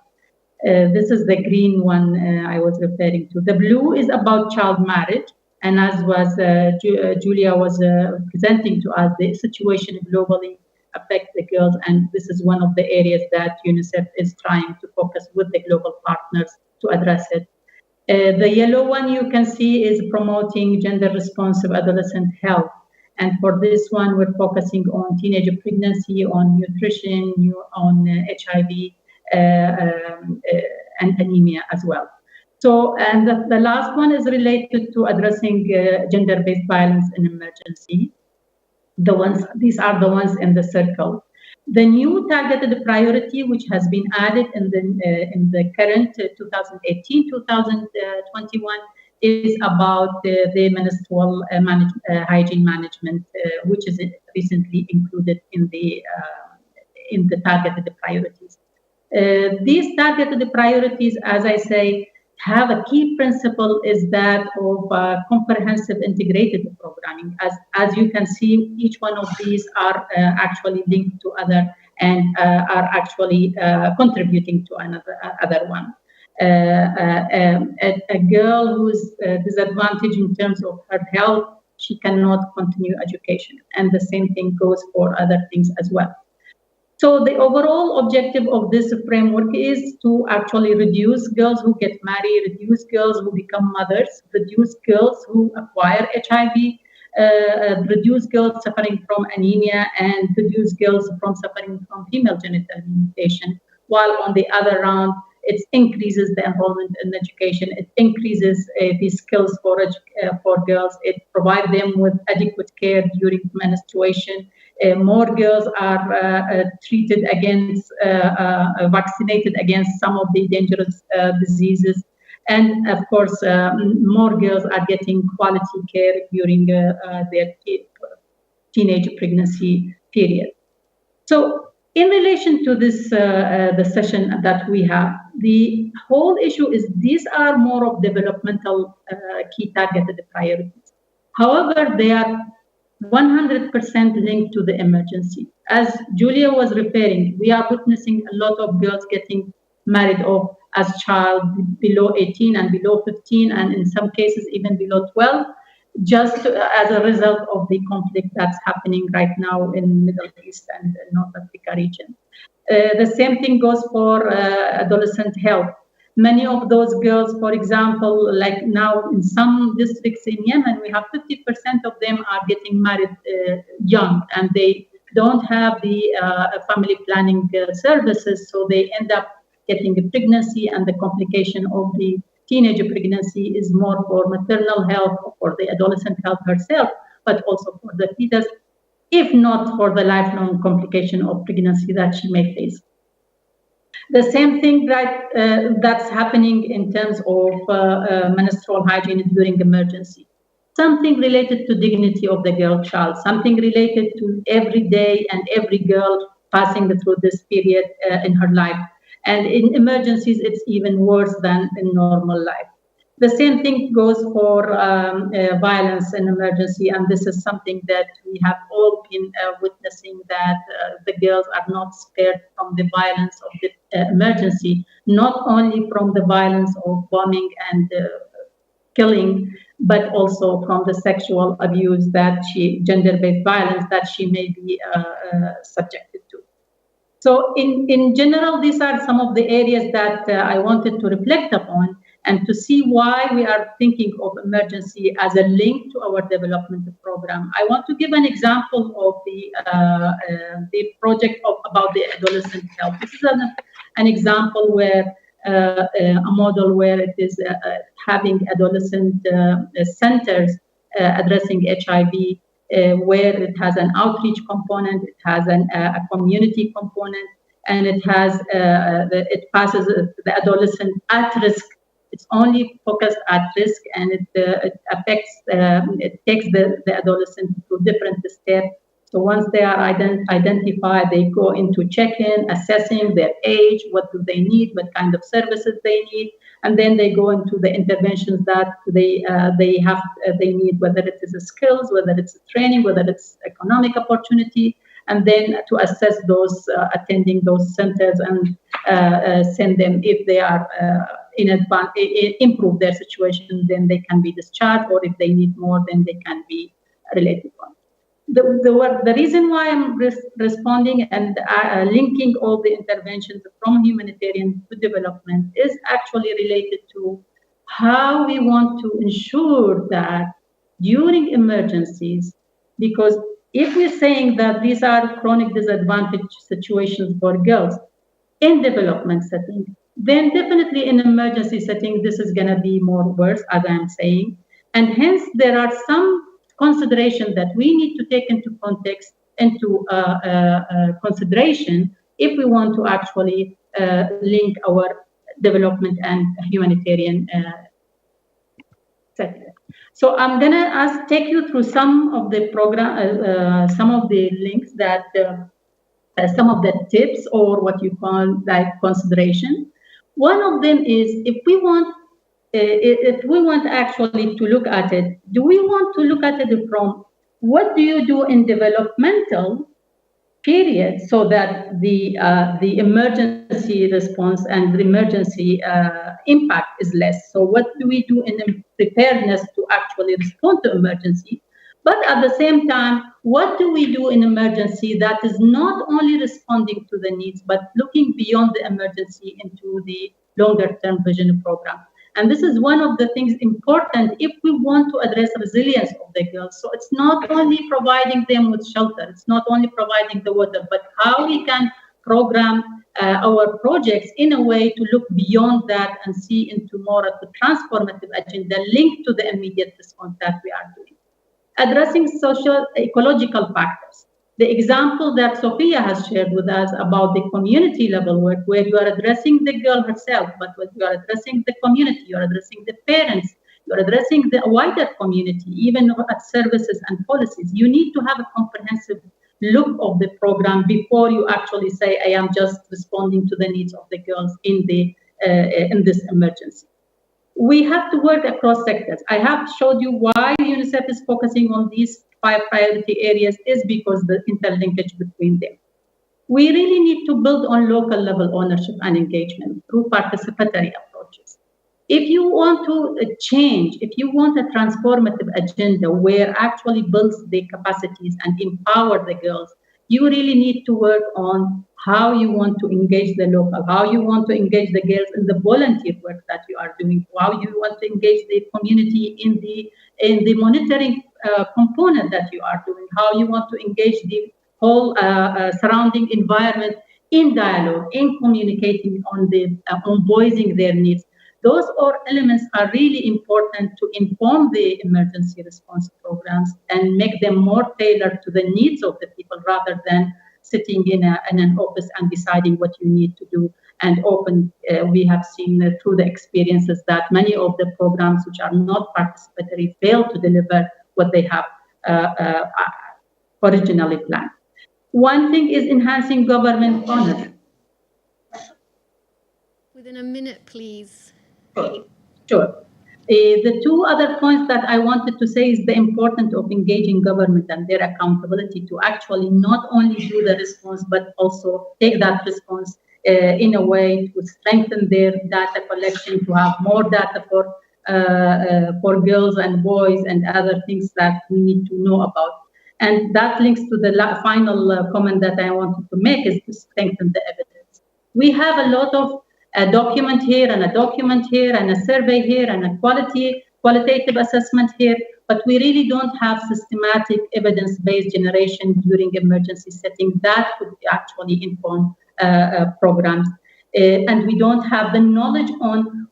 This is the green one I was referring to. The blue is about child marriage. And as was Julia was presenting to us, the situation globally affects the girls. And this is one of the areas that UNICEF is trying to focus with the global partners to address it. The yellow one you can see is promoting gender responsive adolescent health. And for this one, we're focusing on teenage pregnancy, on nutrition, on HIV, and anemia as well. So, and the last one is related to addressing gender-based violence in emergency. These are the ones in the circle. The new targeted priority, which has been added in the current 2018-2021, is about the menstrual hygiene management, which is recently included in the targeted priorities. These targeted priorities, as I say, have a key principle is that of comprehensive integrated programming. As you can see, each one of these are actually linked to other and are actually contributing to other one. A girl who's disadvantaged in terms of her health, she cannot continue education. And the same thing goes for other things as well. So the overall objective of this framework is to actually reduce girls who get married, reduce girls who become mothers, reduce girls who acquire HIV, reduce girls suffering from anemia, and reduce girls from suffering from female genital mutilation, while on the other round, it increases the enrollment in education, it increases the skills for girls, it provides them with adequate care during menstruation. More girls are treated against, vaccinated against some of the dangerous diseases. And of course, more girls are getting quality care during their teenage pregnancy period. So in relation to this, the session that we have, the whole issue is these are more of developmental key targeted priorities. However, they are 100% linked to the emergency. As Julia was referring, we are witnessing a lot of girls getting married off as child below 18 and below 15, and in some cases even below 12, just as a result of the conflict that's happening right now in Middle East and North Africa region. The same thing goes for adolescent health. Many of those girls, for example, like now in some districts in Yemen, we have 50% of them are getting married young, and they don't have the family planning services, so they end up getting a pregnancy, and the complication of the teenage pregnancy is more for maternal health, for the adolescent health herself, but also for the fetus, if not for the lifelong complication of pregnancy that she may face. The same thing that's happening in terms of menstrual hygiene during emergency. Something related to dignity of the girl child, something related to every day and every girl passing through this period in her life. And in emergencies, it's even worse than in normal life. The same thing goes for violence in emergency, and this is something that we have all been witnessing, that the girls are not spared from the violence of the emergency, not only from the violence of bombing and killing, but also from the sexual abuse gender-based violence that she may be subjected to. So in general, these are some of the areas that I wanted to reflect upon, and to see why we are thinking of emergency as a link to our development program. I want to give an example of the project about the adolescent health. This is an example where a model where it is having adolescent centers addressing HIV, where it has an outreach component, it has a community component, and it has it passes the adolescent at risk. It's only focused at risk, and it affects, it takes the adolescent to different steps. So once they are identified, they go into check-in, assessing their age, what do they need, what kind of services they need, and then they go into the interventions that they need, whether it is skills, whether it's training, whether it's economic opportunity, and then to assess those attending those centers and send them if they are in advance, improve their situation, then they can be discharged, or if they need more, then they can be related on. The reason why I'm responding and linking all the interventions from humanitarian to development is actually related to how we want to ensure that during emergencies, because if we're saying that these are chronic disadvantage situations for girls in development setting, then definitely in emergency setting, this is going to be more worse, as I'm saying. And hence, there are some consideration that we need to take into context, into consideration, if we want to actually link our development and humanitarian setting. So I'm gonna take you through some of the program, some of the links that, some of the tips or what you call like consideration. One of them is if we want actually to look at it, do we want to look at it from what do you do in developmental period so that the emergency response and the emergency impact is less? So what do we do in preparedness to actually respond to emergency? But at the same time, what do we do in emergency that is not only responding to the needs, but looking beyond the emergency into the longer term vision program? And this is one of the things important if we want to address resilience of the girls. So it's not only providing them with shelter, it's not only providing the water, but how we can program our projects in a way to look beyond that and see into more of the transformative agenda linked to the immediate response that we are doing. Addressing social ecological factors. The example that Sophia has shared with us about the community level work, where you are addressing the girl herself, but when you are addressing the community, you are addressing the parents, you are addressing the wider community, even at services and policies. You need to have a comprehensive look of the program before you actually say, I am just responding to the needs of the girls in this emergency. We have to work across sectors. I have showed you why UNICEF is focusing on these 5 priority areas is because the interlinkage between them. We really need to build on local level ownership and engagement through participatory approaches. If you want to change, if you want a transformative agenda where actually builds the capacities and empower the girls, you really need to work on how you want to engage the local, how you want to engage the girls in the volunteer work that you are doing, how you want to engage the community in the monitoring component that you are doing, how you want to engage the whole surrounding environment in dialogue, in communicating on voicing their needs. Those elements are really important to inform the emergency response programs and make them more tailored to the needs of the people rather than sitting in an office and deciding what you need to do. And often we have seen through the experiences that many of the programs which are not participatory fail to deliver what they have originally planned. One thing is enhancing government ownership. Within a minute, please. Sure. The 2 other points that I wanted to say is the importance of engaging government and their accountability to actually not only do the response, but also take that response in a way to strengthen their data collection, to have more data for girls and boys and other things that we need to know about. And that links to the final comment that I wanted to make is to strengthen the evidence. We have a lot of a document here and a document here and a survey here and a qualitative assessment here, but we really don't have systematic evidence-based generation during emergency setting that could actually inform programs. And we don't have the knowledge on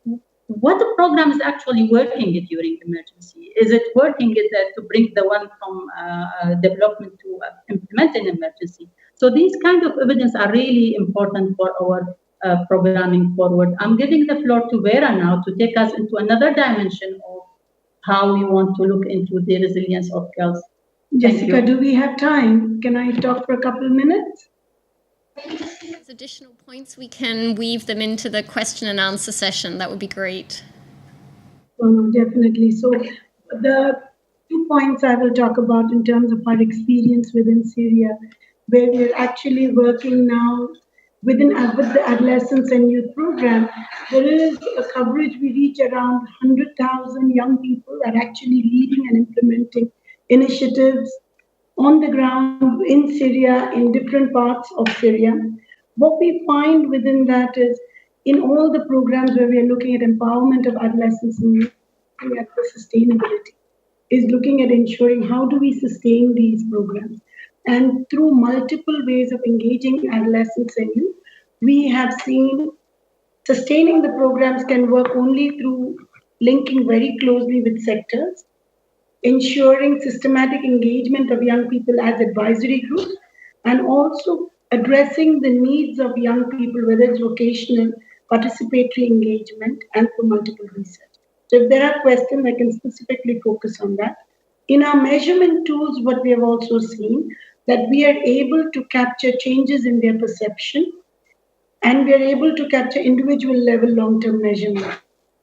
what the program is actually working during emergency. Is it working to bring the one from development to implement an emergency? So these kind of evidence are really important for our programming forward. I'm giving the floor to Vera now to take us into another dimension of how we want to look into the resilience of girls. Jessica, do we have time? Can I talk for a couple of minutes? There's additional points, we can weave them into the question and answer session. That would be great. Oh, no, definitely. So the 2 points I will talk about in terms of our experience within Syria where we are actually working now with the adolescents and youth program. There is a coverage. We reach around 100,000 young people are actually leading and implementing initiatives on the ground in Syria, in different parts of Syria. What we find within that is in all the programs where we are looking at empowerment of adolescents and youth, looking at the sustainability, is looking at ensuring how do we sustain these programs. And through multiple ways of engaging adolescents and youth, we have seen sustaining the programs can work only through linking very closely with sectors, ensuring systematic engagement of young people as advisory groups, and also addressing the needs of young people, whether it's vocational, participatory engagement, and through multiple research. So if there are questions, I can specifically focus on that. In our measurement tools, what we have also seen, that we are able to capture changes in their perception, and we are able to capture individual level long-term measurement.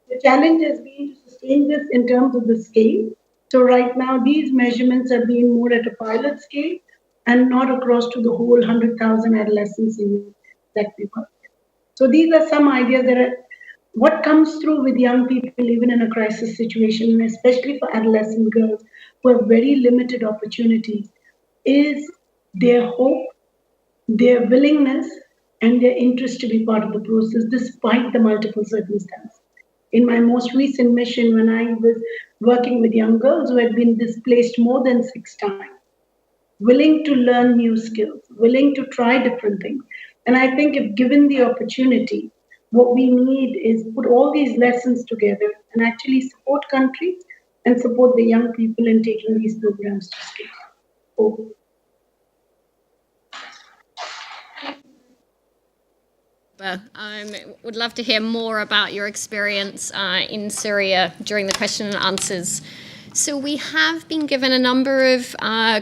The challenge has been to sustain this in terms of the scale. So right now, these measurements are being more at a pilot scale and not across to the whole 100,000 adolescents in youth that we work with. So these are some ideas that are what comes through with young people, even in a crisis situation, and especially for adolescent girls who have very limited opportunities, is their hope, their willingness, and their interest to be part of the process despite the multiple circumstances. In my most recent mission, when I was working with young girls who had been displaced more than 6 times, willing to learn new skills, willing to try different things. And I think if given the opportunity, what we need is put all these lessons together and actually support countries and support the young people in taking these programs to scale. Over. Would love to hear more about your experience in Syria during the question and answers. So we have been given a number of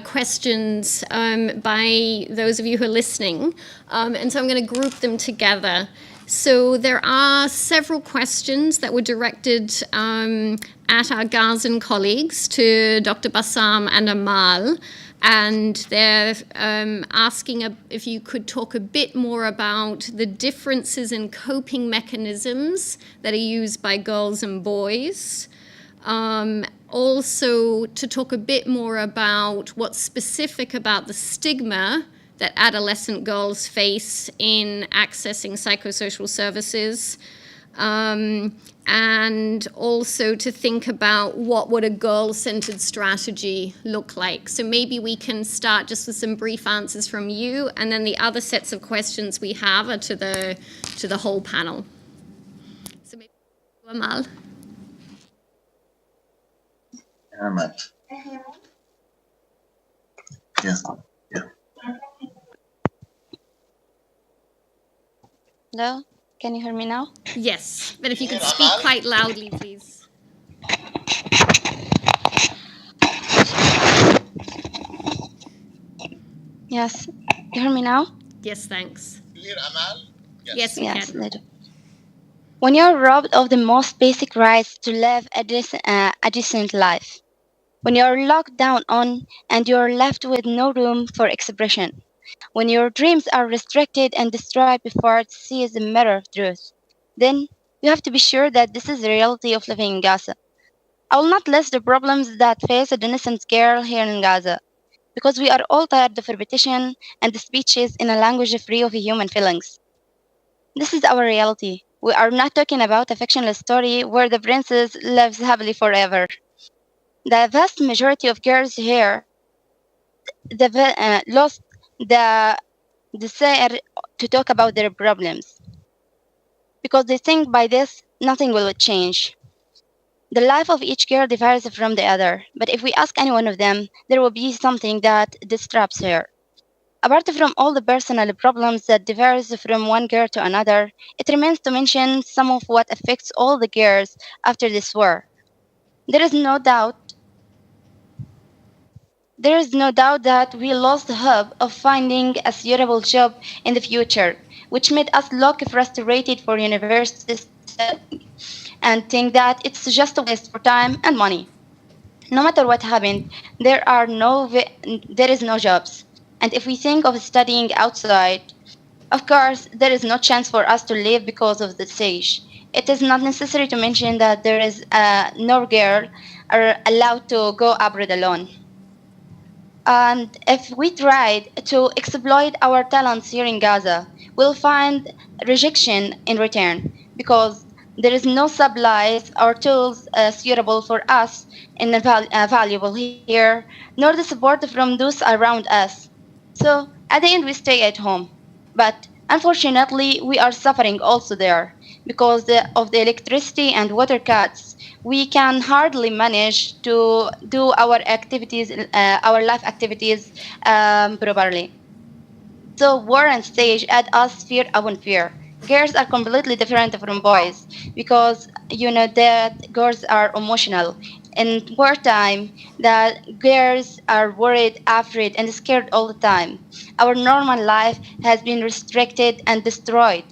questions by those of you who are listening, and so I'm going to group them together. So there are several questions that were directed at our Gazan colleagues, to Dr. Bassam and Amal, and they're asking if you could talk a bit more about the differences in coping mechanisms that are used by girls and boys. Also, to talk a bit more about what's specific about the stigma that adolescent girls face in accessing psychosocial services, and also to think about what would a girl-centered strategy look like. So maybe we can start just with some brief answers from you, and then the other sets of questions we have are to the whole panel. So maybe Amal. Ahmed. Yeah. Hello, can you hear me now? Yes, but if you could speak quite loudly, please. Yes, you hear me now? Yes, thanks. You hear Amal? Yes, we can. When you're robbed of the most basic rights to live a decent life, when you're locked down on and you're left with no room for expression, when your dreams are restricted and destroyed before it sees the mirror of truth, then you have to be sure that this is the reality of living in Gaza. I will not list the problems that face an innocent girl here in Gaza, because we are all tired of repetition and the speeches in a language free of human feelings. This is our reality. We are not talking about a fictional story where the princess lives happily forever. The vast majority of girls here lost the desire to talk about their problems because they think by this nothing will change. The life of each girl differs from the other, but if we ask any one of them, there will be something that disrupts her. Apart from all the personal problems that differs from one girl to another, it remains to mention some of what affects all the girls after this war. There is no doubt that we lost the hope of finding a suitable job in the future, which made us look frustrated for university studying and think that it's just a waste of time and money. No matter what happened, there is no jobs. And if we think of studying outside, of course, there is no chance for us to leave because of this age. It is not necessary to mention that there is no girl are allowed to go abroad alone. And if we tried to exploit our talents here in Gaza, we'll find rejection in return because there is no supplies or tools suitable for us and valuable here, nor the support from those around us. So at the end, we stay at home. But unfortunately, we are suffering also there because of the electricity and water cuts. We can hardly manage to do our activities, our life activities properly. So war and stage add us fear upon fear. Girls are completely different from boys because that girls are emotional. In wartime, that girls are worried, afraid, and scared all the time. Our normal life has been restricted and destroyed.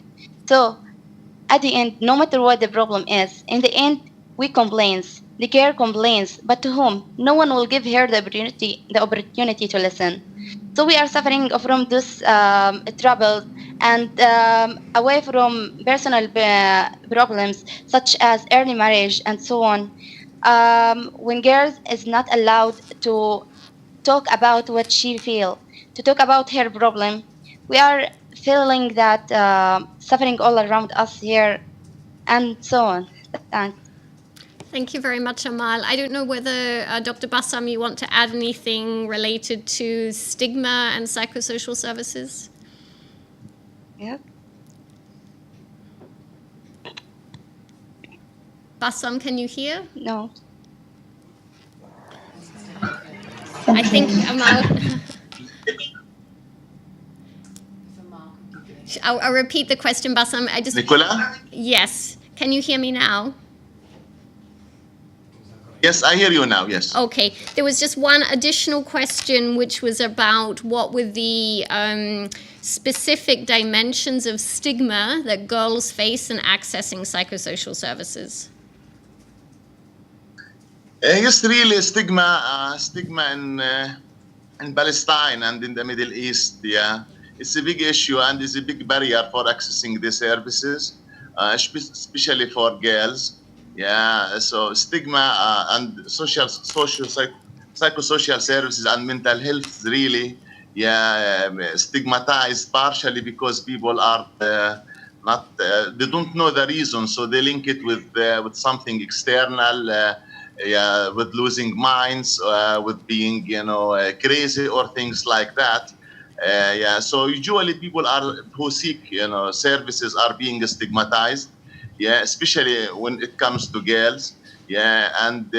So at the end, no matter what the problem is, in the end, we complains. The girl complains, but to whom? No one will give her the opportunity to listen. So we are suffering from this trouble and away from personal problems such as early marriage and so on. When girls is not allowed to talk about what she feel, to talk about her problem, we are feeling that suffering all around us here and so on. Thanks. Thank you very much, Amal. I don't know whether, Dr. Bassam, you want to add anything related to stigma and psychosocial services? Yeah. Bassam, can you hear? No. I think Amal. I'll repeat the question, Bassam. Nicola? Yes. Can you hear me now? Yes, I hear you now, yes. Okay. There was just one additional question, which was about what were the specific dimensions of stigma that girls face in accessing psychosocial services. Yes, really, stigma in Palestine and in the Middle East, yeah, it's a big issue and is a big barrier for accessing the services, especially for girls. Yeah, so stigma and psychosocial services and mental health really, stigmatized partially because people are not they don't know the reason, so they link it with something external. With losing minds, with being, crazy or things like that. So usually people who seek, services are being stigmatized. Especially when it comes to girls. And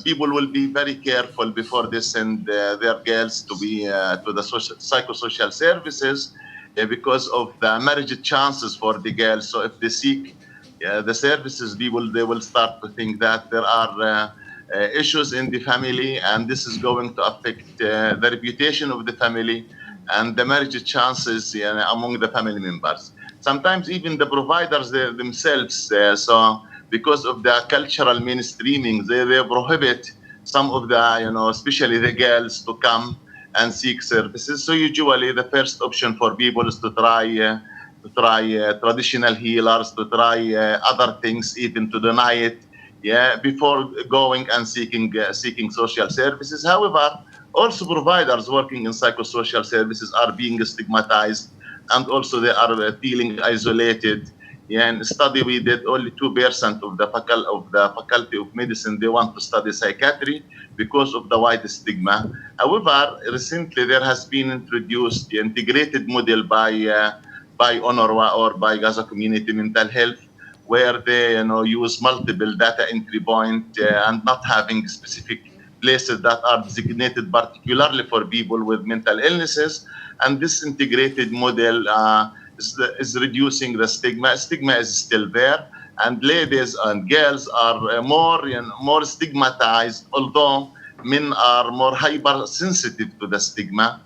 people will be very careful before they send their girls to be to the psychosocial services because of the marriage chances for the girls. So if they seek the services, they will start to think that there are issues in the family, and this is going to affect the reputation of the family and the marriage chances among the family members. Sometimes even the providers themselves, so because of the cultural mainstreaming, they prohibit some of the, especially the girls to come and seek services. So usually the first option for people is to try traditional healers, to try other things, even to deny it, before going and seeking social services. However, also providers working in psychosocial services are being stigmatized, and also they are feeling isolated. In a study we did, only 2% of the faculty of medicine, they want to study psychiatry because of the wide stigma. However, recently there has been introduced the integrated model by UNRWA or by Gaza Community Mental Health, where they use multiple data entry point and not having specific places that are designated particularly for people with mental illnesses. And this integrated model is reducing the stigma. Stigma is still there, and ladies and girls are more stigmatized, although men are more hypersensitive to the stigma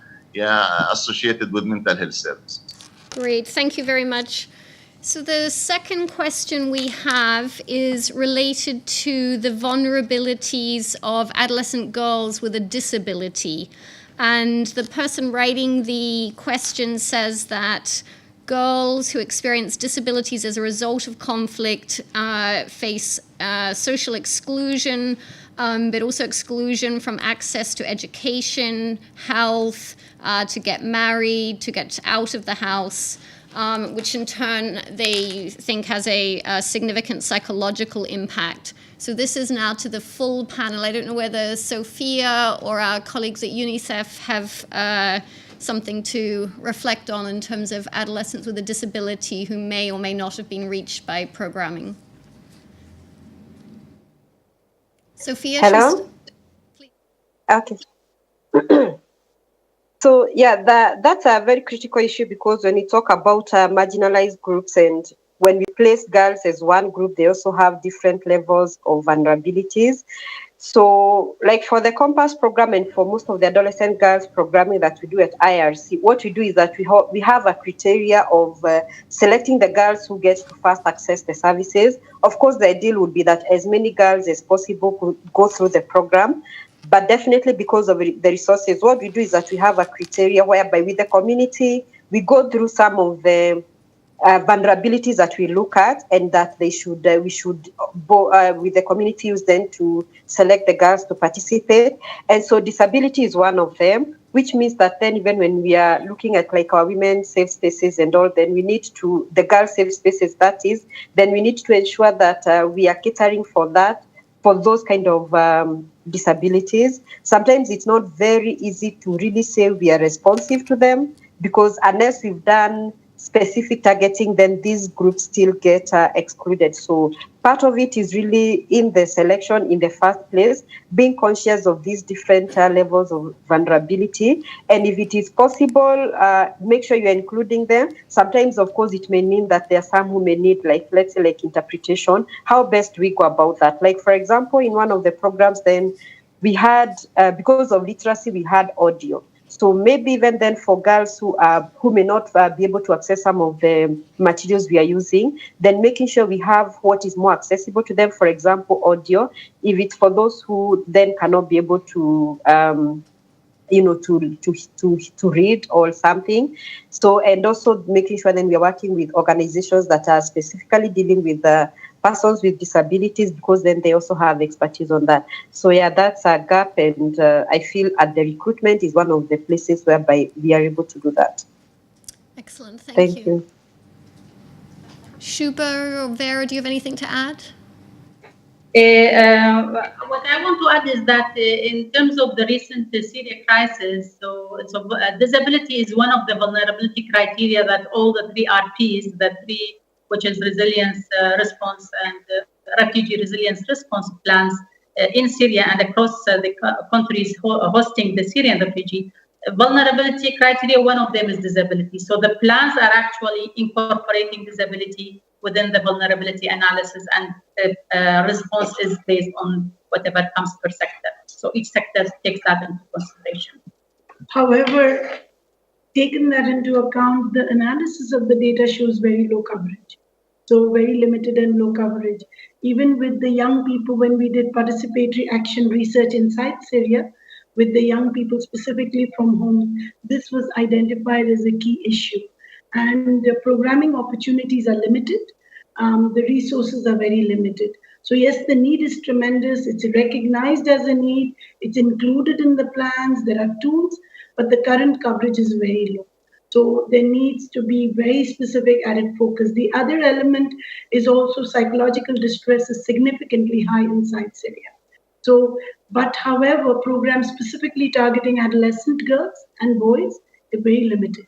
associated with mental health services. Great, thank you very much. So the second question we have is related to the vulnerabilities of adolescent girls with a disability. And the person writing the question says that girls who experience disabilities as a result of conflict face social exclusion, but also exclusion from access to education, health, to get married, to get out of the house, which in turn they think has a significant psychological impact. So this is now to the full panel. I don't know whether Sophia or our colleagues at UNICEF have something to reflect on in terms of adolescents with a disability who may or may not have been reached by programming. Sophia? Hello? Okay. So yeah, that's a very critical issue, because when we talk about marginalized groups, and when we place girls as one group, they also have different levels of vulnerabilities. So like for the Compass program and for most of the adolescent girls programming that we do at IRC, what we do is that we have a criteria of selecting the girls who get to first access the services. Of course, the ideal would be that as many girls as possible could go through the program. But definitely because of the resources, what we do is that we have a criteria whereby with the community, we go through some of the vulnerabilities that we look at, and that we should with the community use then to select the girls to participate. And so disability is one of them, which means that then even when we are looking at like our women's safe spaces and all, then we need to, the girls' safe spaces that is, then we need to ensure that we are catering for that, for those kind of disabilities. Sometimes it's not very easy to really say we are responsive to them, because unless we've done specific targeting, then these groups still get excluded. So part of it is really in the selection in the first place, being conscious of these different levels of vulnerability. And if it is possible, make sure you're including them. Sometimes, of course, it may mean that there are some who may need, like, let's say, like interpretation. How best do we go about that? Like, for example, in one of the programs, then we had, because of literacy, we had audio. So maybe even then for girls who may not be able to access some of the materials we are using, then making sure we have what is more accessible to them, for example, audio, if it's for those who then cannot be able to to read or something. So, and also making sure then we are working with organizations that are specifically dealing with persons with disabilities, because then they also have expertise on that. So yeah, that's a gap, and I feel at the recruitment is one of the places whereby we are able to do that. Excellent, Thank you. Shuba or Vera, do you have anything to add? What I want to add is that in terms of the recent Syria crisis, so disability is one of the vulnerability criteria that all the three RPs, which is resilience response and refugee resilience response plans in Syria and across the countries hosting the Syrian refugee. Vulnerability criteria, one of them is disability. So the plans are actually incorporating disability within the vulnerability analysis, and response is based on whatever comes per sector. So each sector takes that into consideration. However, taking that into account, the analysis of the data shows very low coverage. So very limited and low coverage. Even with the young people, when we did participatory action research inside Syria, with the young people specifically from home, this was identified as a key issue. And the programming opportunities are limited. The resources are very limited. So yes, the need is tremendous. It's recognized as a need. It's included in the plans. There are tools, but the current coverage is very low. So there needs to be very specific added focus. The other element is also psychological distress is significantly high inside Syria. So, but however, programs specifically targeting adolescent girls and boys are very limited.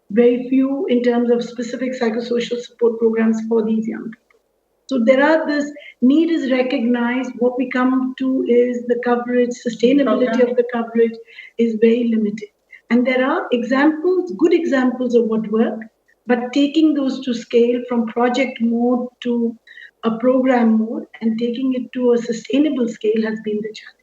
Very few in terms of specific psychosocial support programs for these young people. So there are this need is recognized. What we come to is the coverage, sustainability of the coverage is very limited. And there are examples, good examples of what work, but taking those to scale from project mode to a program mode and taking it to a sustainable scale has been the challenge.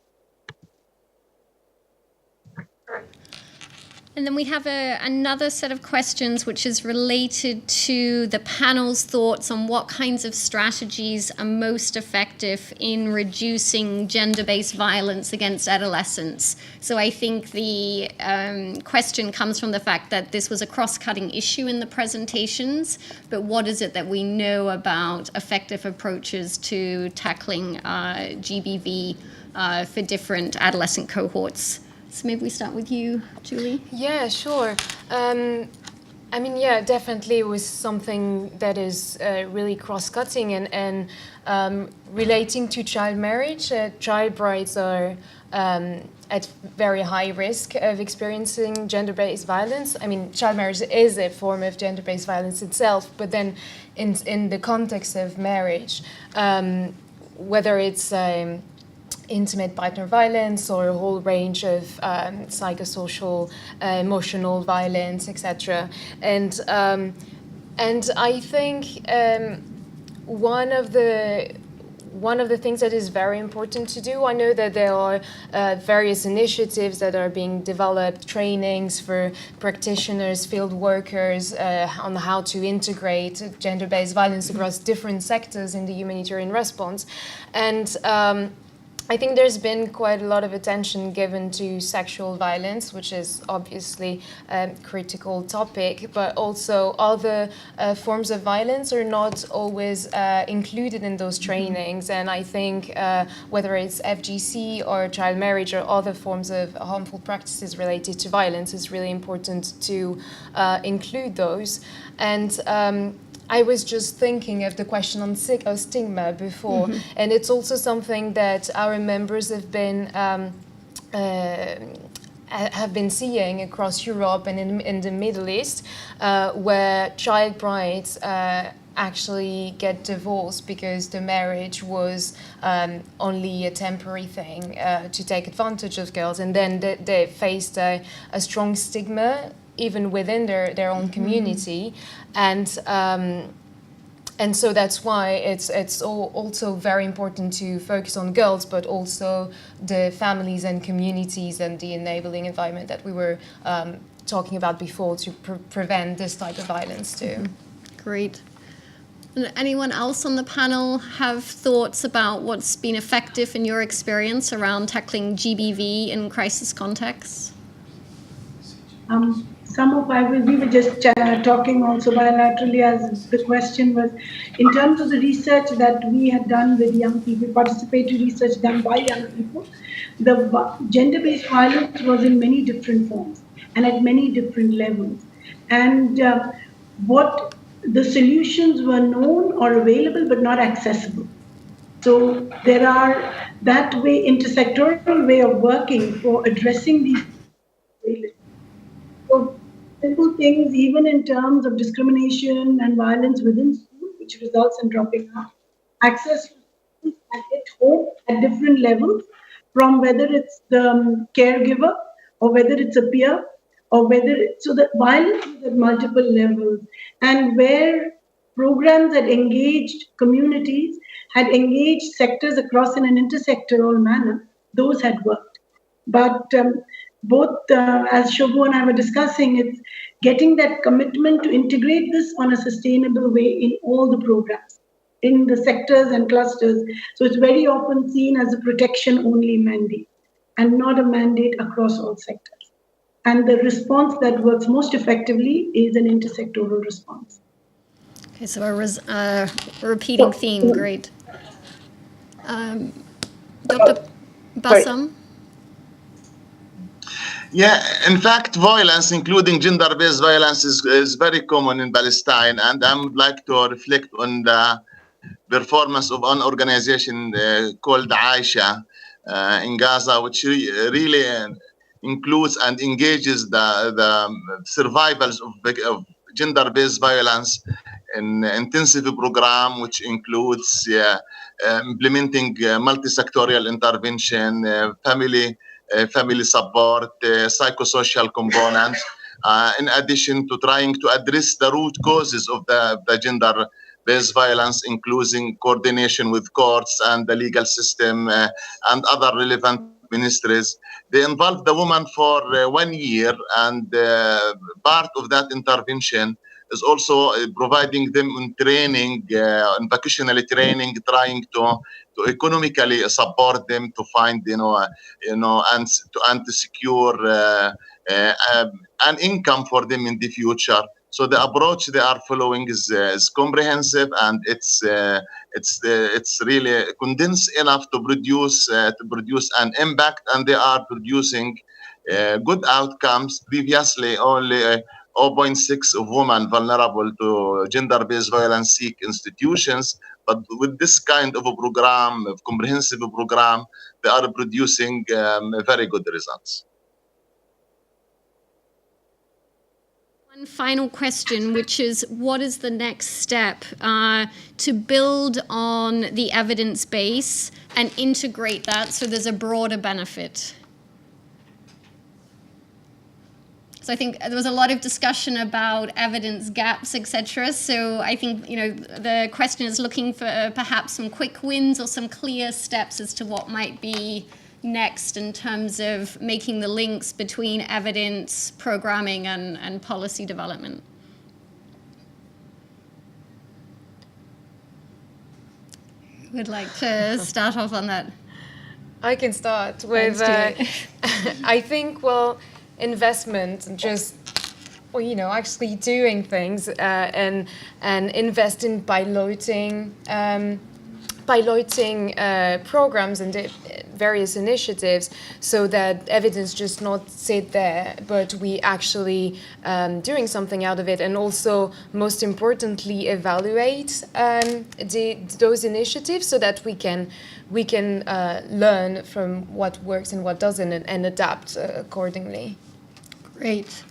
And then we have another set of questions which is related to the panel's thoughts on what kinds of strategies are most effective in reducing gender-based violence against adolescents. So I think the question comes from the fact that this was a cross-cutting issue in the presentations, but what is it that we know about effective approaches to tackling GBV for different adolescent cohorts? So maybe we start with you, Julie. Yeah, sure. I mean, yeah, definitely it was something that is really cross-cutting and relating to child marriage. Child brides are at very high risk of experiencing gender-based violence. I mean, child marriage is a form of gender-based violence itself, but then in the context of marriage, whether it's intimate partner violence or a whole range of psychosocial, emotional violence, etc. And I think one of the things that is very important to do, I know that there are various initiatives that are being developed, trainings for practitioners, field workers on how to integrate gender-based violence across different sectors in the humanitarian response. And I think there's been quite a lot of attention given to sexual violence, which is obviously a critical topic, but also other forms of violence are not always included in those trainings. And I think whether it's FGC or child marriage or other forms of harmful practices related to violence, it's really important to include those. And I was just thinking of the question on stigma before, and it's also something that our members have been seeing across Europe and in the Middle East, where child brides actually get divorced because the marriage was only a temporary thing to take advantage of girls, and then they faced a strong stigma even within their own community, and so that's why it's also very important to focus on girls, but also the families and communities and the enabling environment that we were talking about before to prevent this type of violence too. Great. And anyone else on the panel have thoughts about what's been effective in your experience around tackling GBV in crisis contexts? We were just talking also bilaterally as the question was, in terms of the research that we had done with young people, participatory research done by young people, the gender-based violence was in many different forms and at many different levels. And what the solutions were known or available but not accessible. So there are that way, intersectoral way of working for addressing these. So simple things, even in terms of discrimination and violence within school, which results in dropping out, access to schools at home at different levels, from whether it's the caregiver or whether it's a peer or whether it's, so that violence is at multiple levels, and where programs that engaged communities, had engaged sectors across in an intersectoral manner, those had worked. But both, as Shobu and I were discussing, it's getting that commitment to integrate this on a sustainable way in all the programs, in the sectors and clusters. So it's very often seen as a protection-only mandate and not a mandate across all sectors. And the response that works most effectively is an intersectoral response. Okay, so a repeating theme, great. Dr. Bassam? Yeah, in fact, violence, including gender-based violence, is very common in Palestine, and I would like to reflect on the performance of an organization called Aisha in Gaza, which really includes and engages the survivors of gender-based violence in intensive program, which includes implementing multi-sectorial intervention, family support, psychosocial components, in addition to trying to address the root causes of the gender-based violence, including coordination with courts and the legal system and other relevant ministries. They involve the woman for 1 year, and part of that intervention is also providing them in training, in vocational training, trying to economically support them to find, and to secure an income for them in the future. So the approach they are following is comprehensive, and it's really condensed enough to produce an impact, and they are producing good outcomes. Previously, only 0.6 of women vulnerable to gender-based violence seek institutions, but with this kind of a program, a comprehensive program, they are producing very good results. One final question, which is, what is the next step to build on the evidence base and integrate that so there's a broader benefit? So I think there was a lot of discussion about evidence gaps, etc. So I think, the question is looking for perhaps some quick wins or some clear steps as to what might be next in terms of making the links between evidence, programming, and policy development. Who would like to start off on that? I can start with, I think, investment and just, actually doing things and invest in piloting programs and various initiatives so that evidence just not sit there, but we actually doing something out of it, and also most importantly evaluate those initiatives so that we can learn from what works and what doesn't, and adapt accordingly. Great.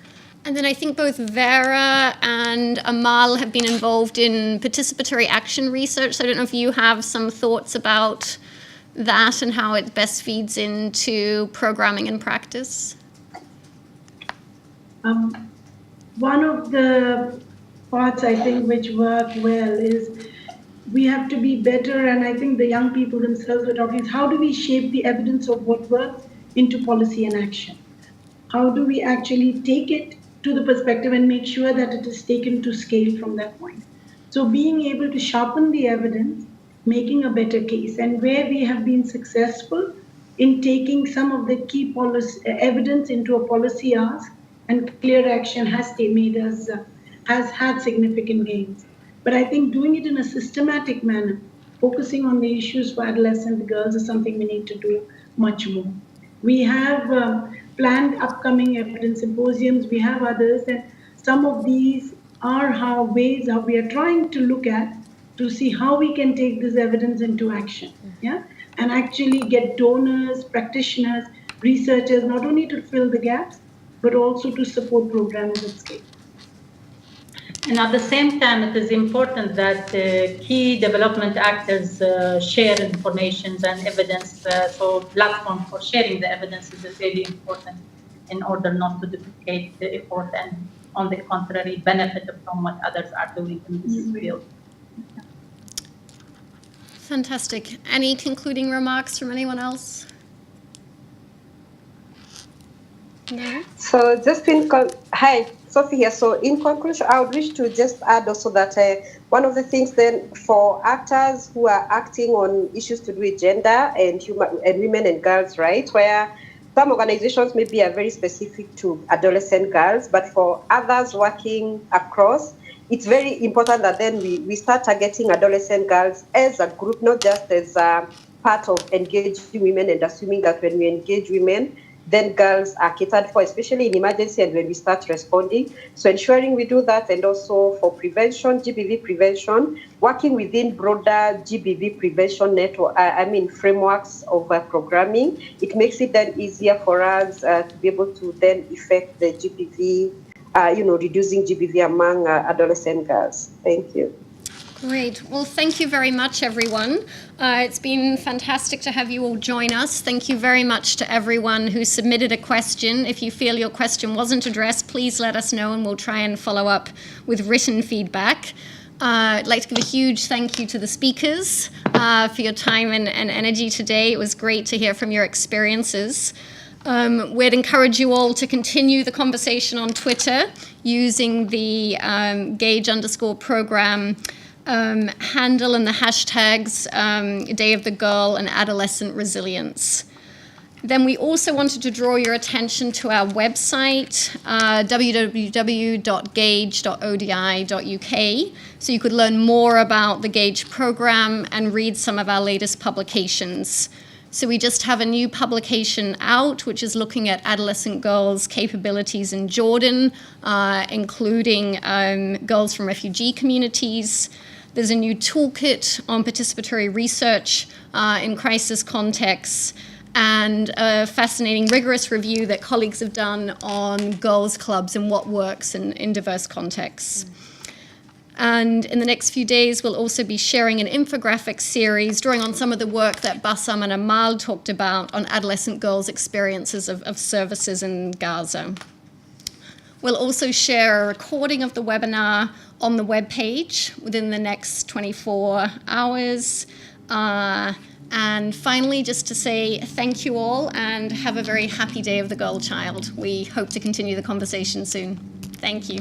And then I think both Vera and Amal have been involved in participatory action research. So I don't know if you have some thoughts about that and how it best feeds into programming and practice. One of the parts I think which work well is we have to be better, and I think the young people themselves were talking, is how do we shape the evidence of what works into policy and action? How do we actually take it to the perspective and make sure that it is taken to scale from that point? So being able to sharpen the evidence, making a better case, and where we have been successful in taking some of the key policy evidence into a policy ask, and clear action has made us, has had significant gains. But I think doing it in a systematic manner, focusing on the issues for adolescent girls, is something we need to do much more. We have planned upcoming evidence symposiums, we have others, and some of these are ways how we are trying to look at to see how we can take this evidence into action, and actually get donors, practitioners, researchers, not only to fill the gaps, but also to support programs at scale. And at the same time, it is important that key development actors share information and evidence. So platform for sharing the evidence is really important in order not to duplicate the effort and, on the contrary, benefit from what others are doing in this field. Fantastic. Any concluding remarks from anyone else? No? So just hi, Sophie here. So in conclusion, I would wish to just add also that one of the things then for actors who are acting on issues to do with gender and women and girls, right, where some organizations maybe are very specific to adolescent girls, but for others working across, it's very important that then we start targeting adolescent girls as a group, not just as a part of engaging women, and assuming that when we engage women, then girls are catered for, especially in emergency and when we start responding. So ensuring we do that, and also for prevention, GBV prevention, working within broader GBV prevention network, frameworks of programming, it makes it then easier for us to be able to then effect the GBV, reducing GBV among adolescent girls. Thank you. Great. Well, thank you very much, everyone. It's been fantastic to have you all join us. Thank you very much to everyone who submitted a question. If you feel your question wasn't addressed, please let us know and we'll try and follow up with written feedback. I'd like to give a huge thank you to the speakers for your time and energy today. It was great to hear from your experiences. We'd encourage you all to continue the conversation on Twitter using the Gauge_program handle and the hashtags Day of the Girl and Adolescent Resilience. Then we also wanted to draw your attention to our website, www.gauge.odi.uk, so you could learn more about the Gauge program and read some of our latest publications. So we just have a new publication out, which is looking at adolescent girls' capabilities in Jordan, including girls from refugee communities. There's a new toolkit on participatory research in crisis contexts, and a fascinating, rigorous review that colleagues have done on girls' clubs and what works in diverse contexts. And in the next few days, we'll also be sharing an infographic series drawing on some of the work that Bassam and Ahmad talked about on adolescent girls' experiences of services in Gaza. We'll also share a recording of the webinar on the webpage within the next 24 hours. And finally, just to say thank you all and have a very happy Day of the Girl Child. We hope to continue the conversation soon. Thank you.